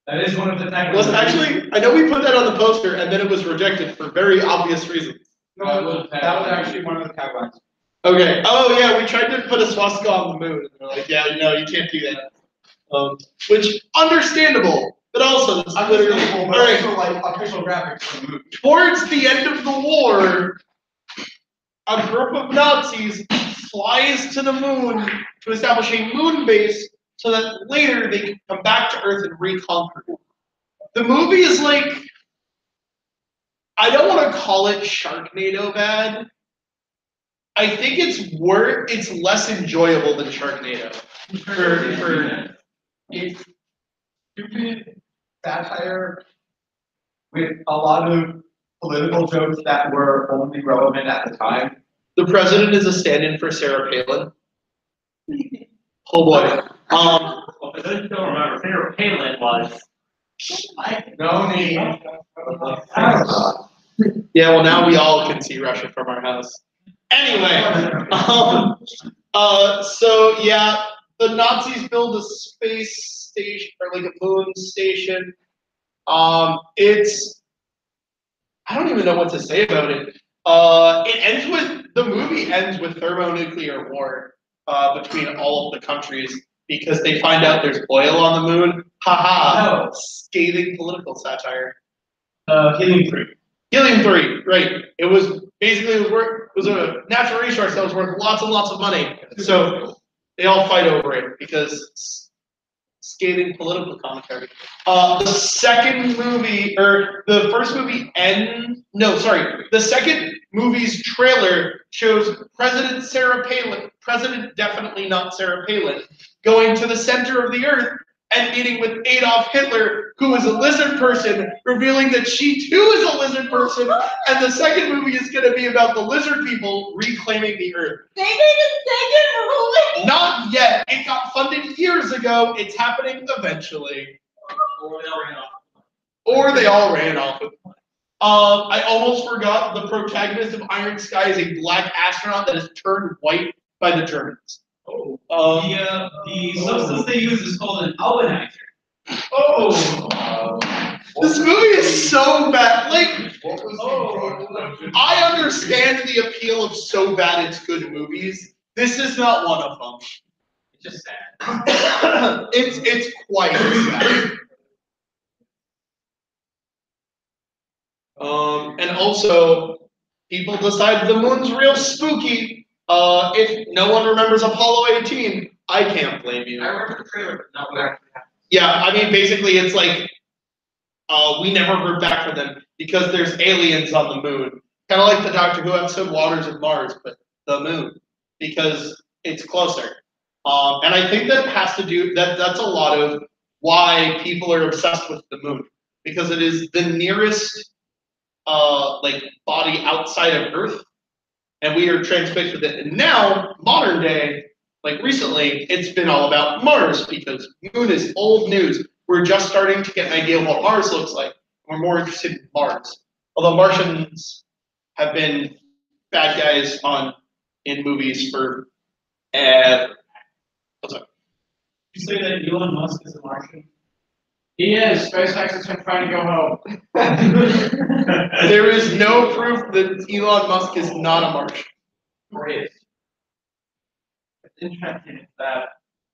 That is one of the taglines. Was it actually? I know we put that on the poster and then it was rejected for very obvious reasons. No, that was actually one of the taglines. Okay. Oh yeah, we tried to put a swastika on the moon. And they're like, yeah, no, you can't do that. Which understandable, but also that's literally Understandable, but alright. also like official graphics for the movie. Towards the end of the war, a group of Nazis flies to the moon to establish a moon base so that later they can come back to Earth and reconquer it. The movie is like, I don't want to call it Sharknado bad. I think it's less enjoyable than Sharknado. It's stupid satire with a lot of political jokes that were only relevant at the time. The president is a stand-in for Sarah Palin. Oh boy. For those who don't remember, Sarah Palin was. No name. Yeah, well now we all can see Russia from our house. Anyway, so yeah, the Nazis build a space station or like a moon station. It's I don't even know what to say about it. The movie ends with thermonuclear war between all of the countries because they find out there's oil on the moon. Haha, scathing political satire. Helium-3. Helium-3, right. It was a natural resource that was worth lots and lots of money. So they all fight over it because scathing political commentary. The second movie, or the first movie the second movie's trailer shows President Sarah Palin, President definitely not Sarah Palin, going to the center of the earth and meeting with Adolf Hitler, who is a lizard person, revealing that she too is a lizard person, and the second movie is going to be about the lizard people reclaiming the earth. They made a second movie? Not yet. It got funded years ago. It's happening eventually. Or they all ran off with it. I almost forgot the protagonist of Iron Sky is a black astronaut that is turned white by the Germans. The substance they use is called an albanizer. This movie is so bad. Like, I understand the appeal of so bad it's good movies. This is not one of them. It's just sad. It's quite sad. And also, people decide the moon's real spooky. If no one remembers Apollo 18, I can't blame you. I remember the trailer, but not what actually happened. Yeah, I mean, basically, it's like we never heard back from them because there's aliens on the moon. Kind of like the Doctor Who episode Waters of Mars, but the moon, because it's closer. And I think that has to do that's a lot of why people are obsessed with the moon, because it is the nearest body outside of Earth, and we are transfixed with it. And now, modern day, like recently, it's been all about Mars because moon is old news. We're just starting to get an idea of what Mars looks like. We're more interested in Mars. Although Martians have been bad guys in movies for what's up? You say that Elon Musk is a Martian? He is. SpaceX has been trying to go home. There is no proof that Elon Musk is not a Martian. Or is. What's interesting is that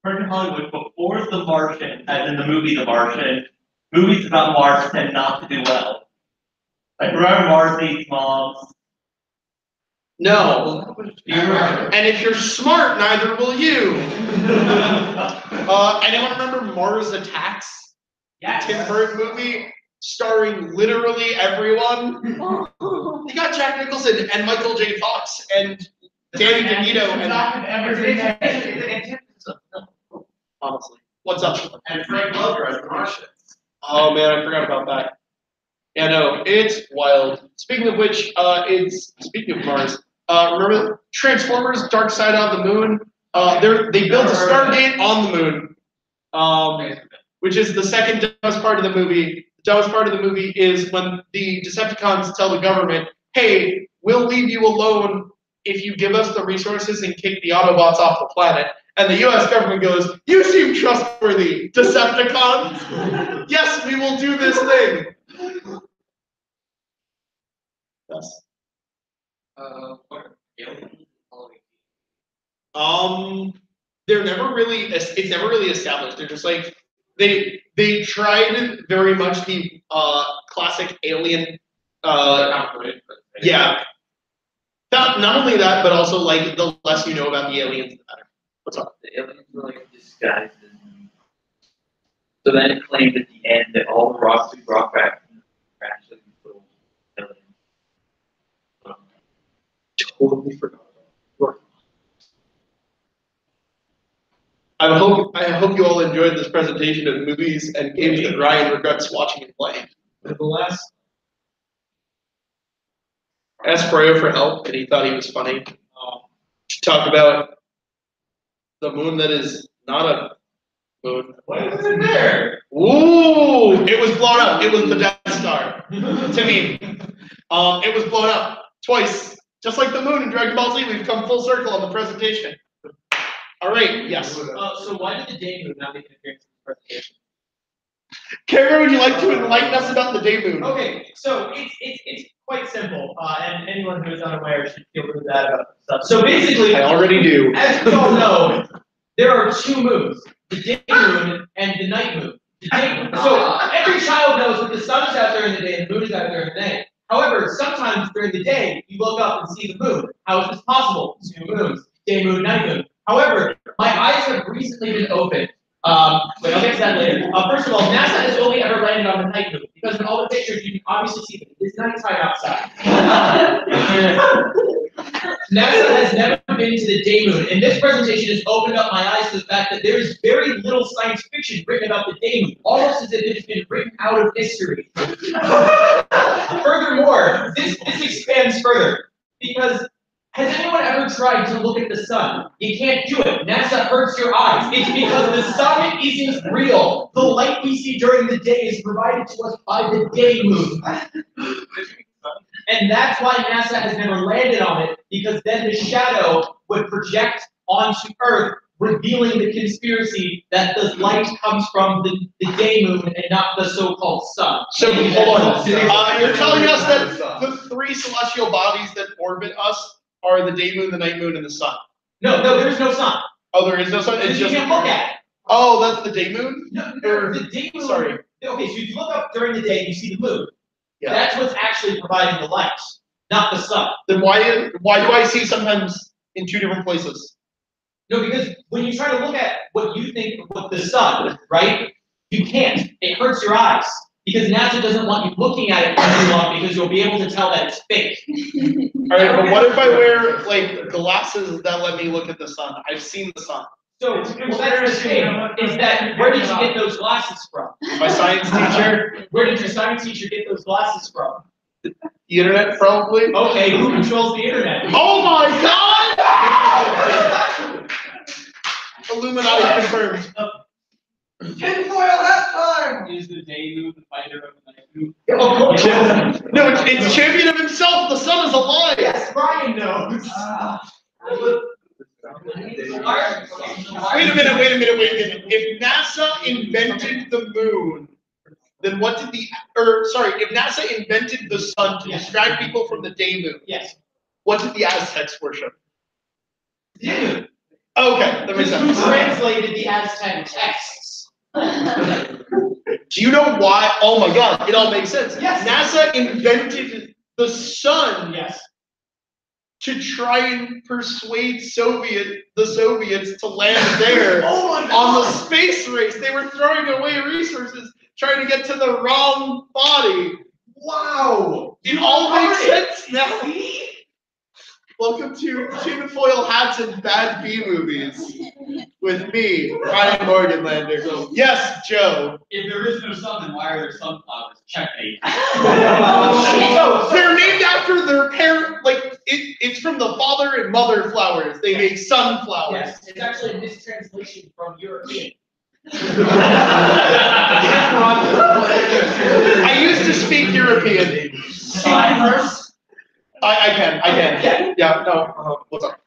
in Hollywood, before The Martian, as in the movie The Martian, movies about Mars tend not to do well. Like, remember Mars Needs Moms? No. And if you're smart, neither will you. Anyone remember Mars Attacks? Yes. Tim Burton movie starring literally everyone. You got Jack Nicholson and Michael J. Fox and Danny DeVito honestly. What's up? And Frank Welker as the Martian. Oh man, I forgot about that. Yeah, no, it's wild. Speaking of which, speaking of Mars, remember Transformers Dark Side of the Moon? They built a Stargate on the moon. Which is the second dumbest part of the movie. The dumbest part of the movie is when the Decepticons tell the government, hey, we'll leave you alone if you give us the resources and kick the Autobots off the planet. And the US government goes, you seem trustworthy, Decepticons. Yes, we will do this thing. Yes. they're never really, it's never really established. They're just like, they tried very much the classic alien, yeah. Not only that, but also like the less you know about the aliens, the better. What's up? The aliens were like disguised as humans. So then it claimed at the end that all the rocks we brought back from the crash of these little aliens. Totally forgot. I hope you all enjoyed this presentation of movies and games that Ryan regrets watching and playing. The last. Asked Froyo for help, and he thought he was funny. To talk about the moon that is not a moon. What is in there? Ooh, it was blown up. It was the Death Star. To me, it was blown up twice, just like the moon in Dragon Ball Z. We've come full circle on the presentation. All right, yes. So why did the day moon not make an appearance in the presentation? Kara, would you like to enlighten us about the day moon? Okay, so it's quite simple, and anyone who is unaware should feel really bad about this stuff. So basically, I already do. as you all know, there are two moons: the day moon and the night moon. The day moon. So every child knows that the sun is out during the day and the moon is out during the night. However, sometimes during the day, you look up and see the moon. How is this possible? Two moons: day moon, night moon. However, my eyes have recently been opened. Wait, I'll get to that later. First of all, NASA has only ever landed on the night moon because in all the pictures you can obviously see that it's nighttime outside. NASA has never been to the day moon, and this presentation has opened up my eyes to the fact that there is very little science fiction written about the day moon, almost as if it has been written out of history. Furthermore, this expands further because. Has anyone ever tried to look at the sun? You can't do it. NASA hurts your eyes. It's because the sun isn't real. The light we see during the day is provided to us by the day moon. And that's why NASA has never landed on it, because then the shadow would project onto Earth, revealing the conspiracy that the light comes from the day moon and not the so-called sun. So hold on. You're telling us that the three celestial bodies that orbit us are the day moon, the night moon, and the sun? No, there's no sun. Oh, there is no sun? It's You just can't look at it. Oh, that's the day moon? No, Or, the day moon. sorry. Okay, so if you look up during the day, you see the moon. Yeah. That's what's actually providing the light, not the sun. Then why do I see sometimes in two different places? No, because when you try to look at what you think of the sun, right, you can't. It hurts your eyes. Because NASA doesn't want you looking at it for too long because you'll be able to tell that it's fake. Alright, but what if I wear like glasses that let me look at the sun? I've seen the sun. So, well, that's the thing, is that where did you get those glasses from? My science teacher. Where did your science teacher get those glasses from? The internet, probably. Okay, who controls the internet? Oh my god! Illuminati confirmed. Tinfoil hat time! Is the day moon the fighter of the night moon? No, it's champion of himself. The sun is alive. Yes, Ryan knows. Wait a minute. If NASA invented the moon, then what did if NASA invented the sun to distract people from the day moon, Yes. what did the Aztecs worship? Yeah. Okay, that makes Who sense. translated the Aztec texts? Do you know why? Oh my god, it all makes sense. Yes. NASA invented the sun Yes. to try and persuade the Soviets to land there Oh my God. on the space race. They were throwing away reasons trying to get to the wrong body. Wow. It all makes sense now. Welcome to Tinfoil Hats and Bad B Movies with me, Ryan Morganlander. Yes, Joe. If there is no sun, then why are there sunflowers? Checkmate. They're named after their parent. Like it's from the father and mother flowers. They make sunflowers. Yes, it's actually a mistranslation from European. I used to speak European. I can. Yeah. No. What's up?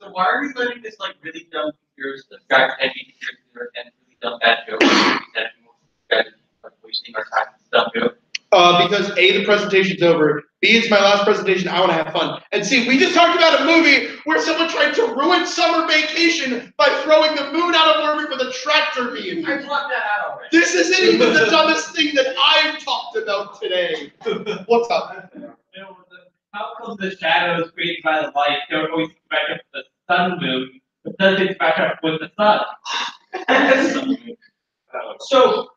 So why are we letting this like really dumb computers distract heavy computers and really dumb bad jokes? That most guys are wasting our time and stuff. Because A, the presentation's over. B, it's my last presentation. I want to have fun. And C, we just talked about a movie where someone tried to ruin summer vacation by throwing the moon out of orbit with a tractor beam. I blocked that out already. This isn't even the dumbest thing that I've talked about today. What's up? How come the shadows created by the light don't always get back up to the sun moon, but does get back up with the sun? So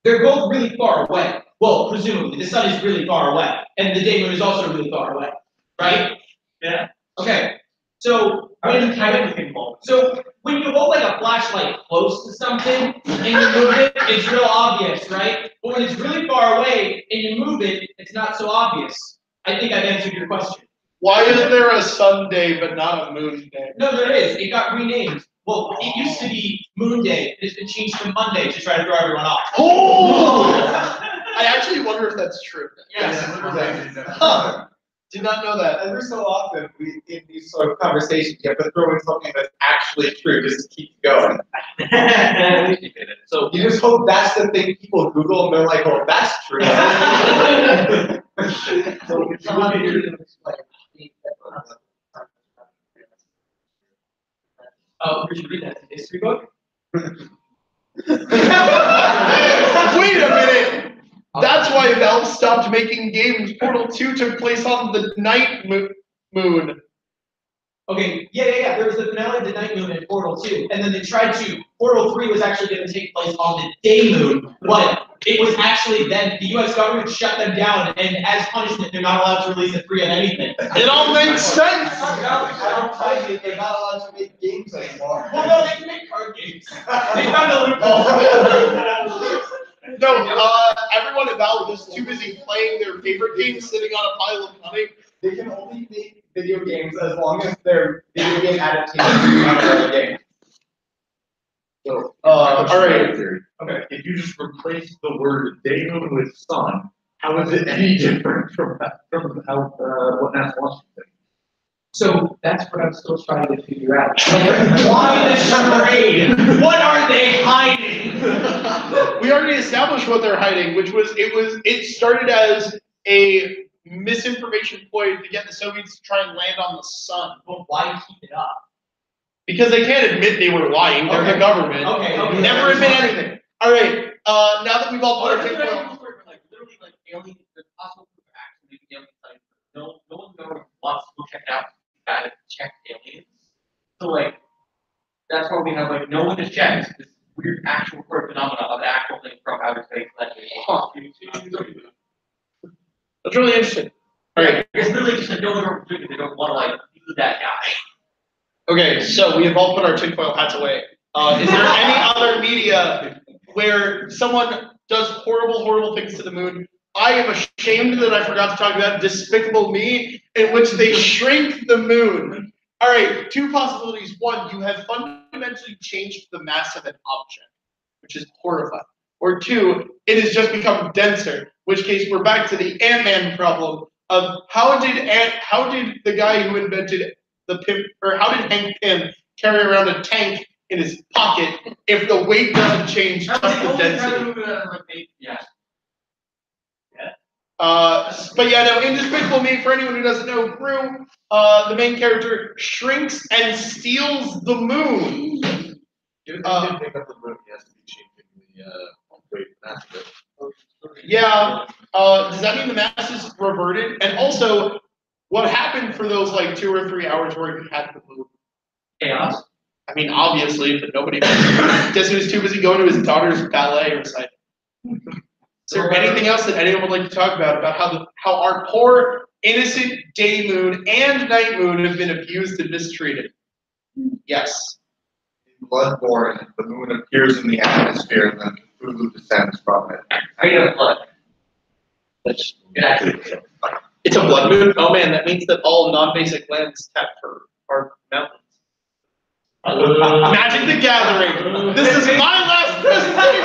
they're both really far away. Well, presumably, the sun is really far away, and the day moon is also really far away, right? Yeah. Okay. So when you hold like a flashlight close to something and you move it, it's real obvious, right? But when it's really far away and you move it, it's not so obvious. I think I've answered your question. Why is there a sun day but not a moon day? No, there is. It got renamed. Well, it used to be Moon Day. It's been changed to Monday to try to throw everyone off. Oh! I actually wonder if that's true. Yes. Huh. Did not know that. Every so often, we in these sort of conversations, you have to throw in something that's actually true just to keep going. So you just hope that's the thing people Google and they're like, "Oh, that's true." Oh, we should read that history book. Wait a minute! That's why Valve stopped making games. Portal 2 took place on the night moon. Okay, yeah. There was the finale of the night moon in Portal 2, and then they tried to. Portal 3 was actually going to take place on the day moon, but it was actually then the U.S. government shut them down, and as punishment, they're not allowed to release a 3 on anything. It all makes sense. They're not allowed to make games anymore. Well, no, they can make card games. They found a loophole. No, everyone at Valve is too busy playing their favorite game, sitting on a pile of money. They can only make video games as long as they're video game adaptations of other games. So, all right. Okay, if you just replace the word day moon with sun, how is it any different from how what NASA wants to do? So that's what I'm still trying to figure out. Why this charade? What are they hiding? We already established what they're hiding, which was it started as a misinformation ploy to get the Soviets to try and land on the sun. Well, why keep it up? Because they can't admit they were lying. They're the government. Okay. Never admit anything. All right. Now that we've all put our tinfoil. Like literally like alien, the possible proof of actually alien science. No one wants to go check it out. Gotta check aliens. So like that's why we have like no one has checked this weird actual phenomena of the actual thing from outer space. That's really interesting. All right. It's really just a no one doing. They don't want to like be that guy. Okay, so we have all put our tinfoil hats away. Is there any other media where someone does horrible things to the moon? I am ashamed that I forgot to talk about Despicable Me, in which they shrink the moon. All right, two possibilities. One, you have fundamentally changed the mass of an object, which is horrifying. Or two, it has just become denser, in which case we're back to the Ant-Man problem of how did the guy who invented the Pym, or how did Hank Pym carry around a tank in his pocket if the weight doesn't change, just the density? But yeah, no, in Despicable Me, for anyone who doesn't know, Gru, the main character shrinks and steals the moon. Pick up the moon, he has to be changing the weight mass of it. Yeah, does that mean the mass is reverted? And also, what happened for those like 2 or 3 hours where he had the moon? Chaos. I mean, obviously, but nobody. Guess he was too busy going to his daughter's ballet recital. Is there anything else that anyone would like to talk about how our poor innocent day moon and night moon have been abused and mistreated? Yes. In Bloodborne, the moon appears in the atmosphere and then Cthulhu descends from it. I get blood. That's it's a blood moon. Oh man, that means that all non-basic lands tap for our mountains. Magic the Gathering. This is my last presentation.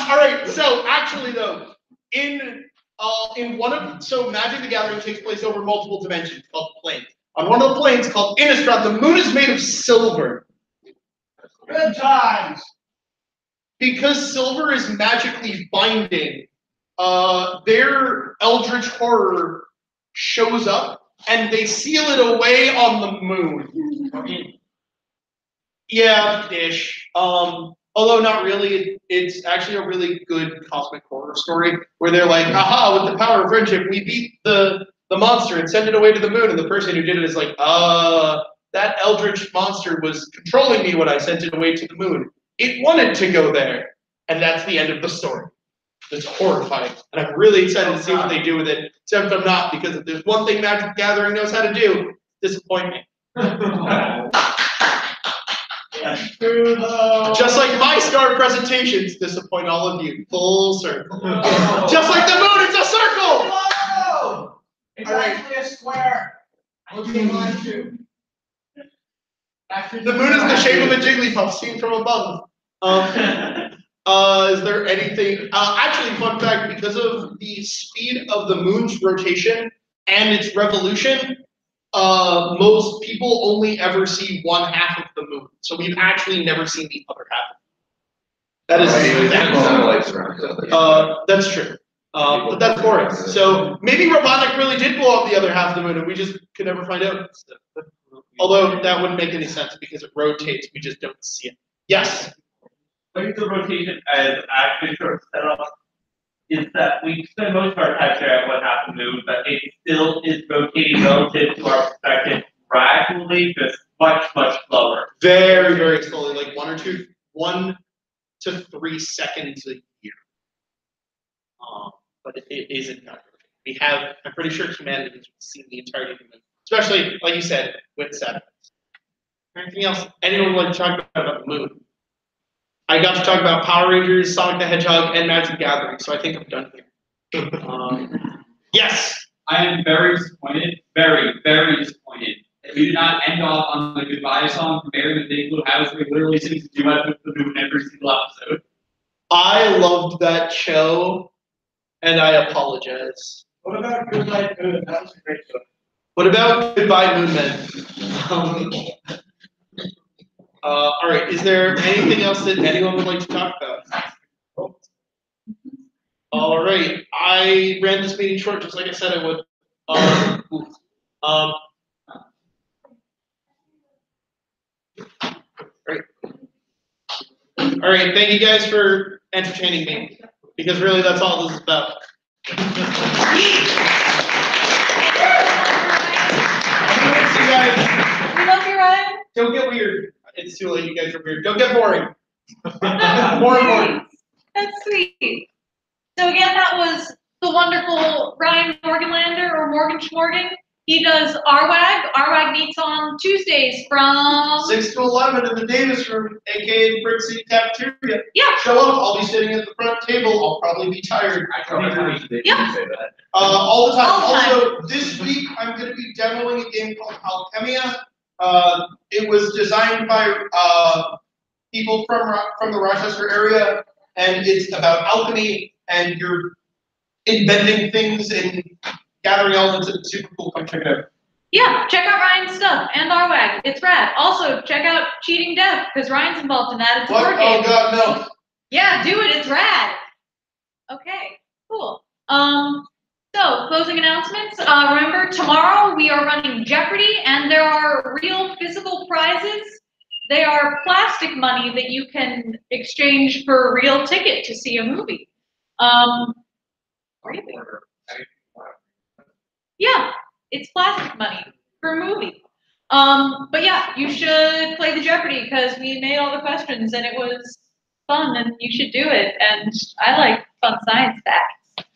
All right. So actually, though, in one of Magic the Gathering takes place over multiple dimensions called planes. On one of the planes called Innistrad, the moon is made of silver. Good times. Because silver is magically binding, their eldritch horror shows up and they seal it away on the moon. Yeah, ish. Although not really. It's actually a really good cosmic horror story where they're like, aha, with the power of friendship, we beat the monster and send it away to the moon. And the person who did it is like, that eldritch monster was controlling me when I sent it away to the moon. It wanted to go there. And that's the end of the story. It's horrifying. And I'm really excited to see what they do with it. Except I'm not, because if there's one thing Magic the Gathering knows how to do, disappoint me. That's true, though. Just like my star presentations disappoint all of you. Full circle. Oh. Just like the moon, it's a circle! Whoa! It's All right. actually a square. Looking at mine too. The moon is the shape of a Jigglypuff seen from above. Is there anything? Actually, fun fact: because of the speed of the moon's rotation and its revolution, most people only ever see one half of the moon. So we've actually never seen the other half. That is that's true. But that's boring. So maybe Robotnik really did blow up the other half of the moon, and we just could never find out. Although that wouldn't make any sense because it rotates, we just don't see it. Yes. I think the rotation as actually sort of set up is that we spend most of our time figuring out what happened to the moon, but it still is rotating relative to our perspective gradually, just much, much slower. Very, very slowly, like 1 to 3 seconds a year. But it isn't that rotating. We have, I'm pretty sure humanity has seen the entirety of the moon, especially, like you said, with satellites. Anything else anyone would like to talk about the moon? I got to talk about Power Rangers, Sonic the Hedgehog, and Magic the Gathering, so I think I'm done here. Yes! I am very disappointed, very, very disappointed that we did not end off on the goodbye song from Mary with the Big Blue House, where he literally sings a duet with the moon every single episode. I loved that show, and I apologize. What about Goodnight Moon? That was a great show. What about Goodbye Moon Men? All right, is there anything else that anyone would like to talk about? All right, I ran this meeting short, just like I said I would. Great. All right, thank you guys for entertaining me, because really that's all this is about. You guys, We love you, Ryan. don't get weird. It's too late. You guys are weird. Don't get boring. More important. That's sweet. So again, that was the wonderful Ryan Morganlander or Morgan Schmorgan. He does RWAG. RWAG meets on Tuesdays from 6 to 11 in the Davis Room, aka the Brick City Cafeteria. Yeah. Show up. I'll be sitting at the front table. I'll probably be tired. Yeah. All the time. All the time. Also, this week I'm going to be demoing a game called Alchemia. It was designed by people from the Rochester area, and it's about alchemy, and you're inventing things and gathering elements. It's super cool. Come check it out. Yeah, check out Ryan's stuff and RWAG. It's rad. Also, check out Cheating Death, because Ryan's involved in that. It's a What? board game. Oh God, no. Yeah, do it. It's rad. Okay, cool. So, closing announcements. Remember, tomorrow we are running Jeopardy, and there are real physical prizes. They are plastic money that you can exchange for a real ticket to see a movie. What do you think? Yeah, it's plastic money for a movie. But yeah, you should play the Jeopardy because we made all the questions and it was fun, and you should do it. And I like fun science facts.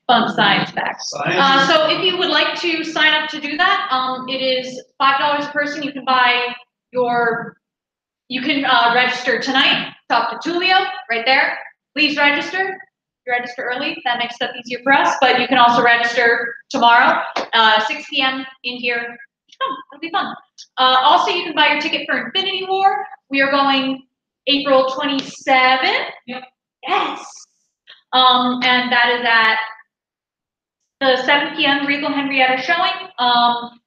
Fun science facts. So if you would like to sign up to do that, it is $5 a person. You can buy you can register tonight. Talk to Tulio right there. Please register. You register early. That makes stuff easier for us. But you can also register tomorrow, 6 p.m. in here. Come, it'll be fun. Also, you can buy your ticket for Infinity War. We are going April 27th. Yep. Yes. And that is at the 7 p.m. Regal Henrietta showing.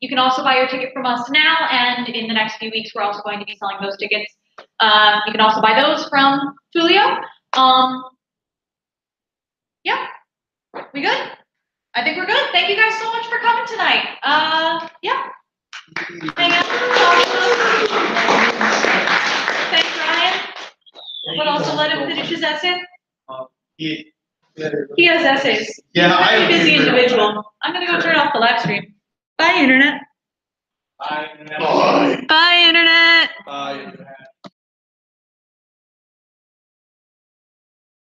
You can also buy your ticket from us now, and in the next few weeks, we're also going to be selling those tickets. You can also buy those from Tulio. Yeah, we good? I think we're good. Thank you guys so much. right. Yeah. Hang out. Talk to them. Thanks, Ryan. But also let him finish his essay. He has essays. Yeah, He's a I very have busy internet. individual. I'm gonna go turn off the live stream. Bye, internet. Bye. Bye, internet.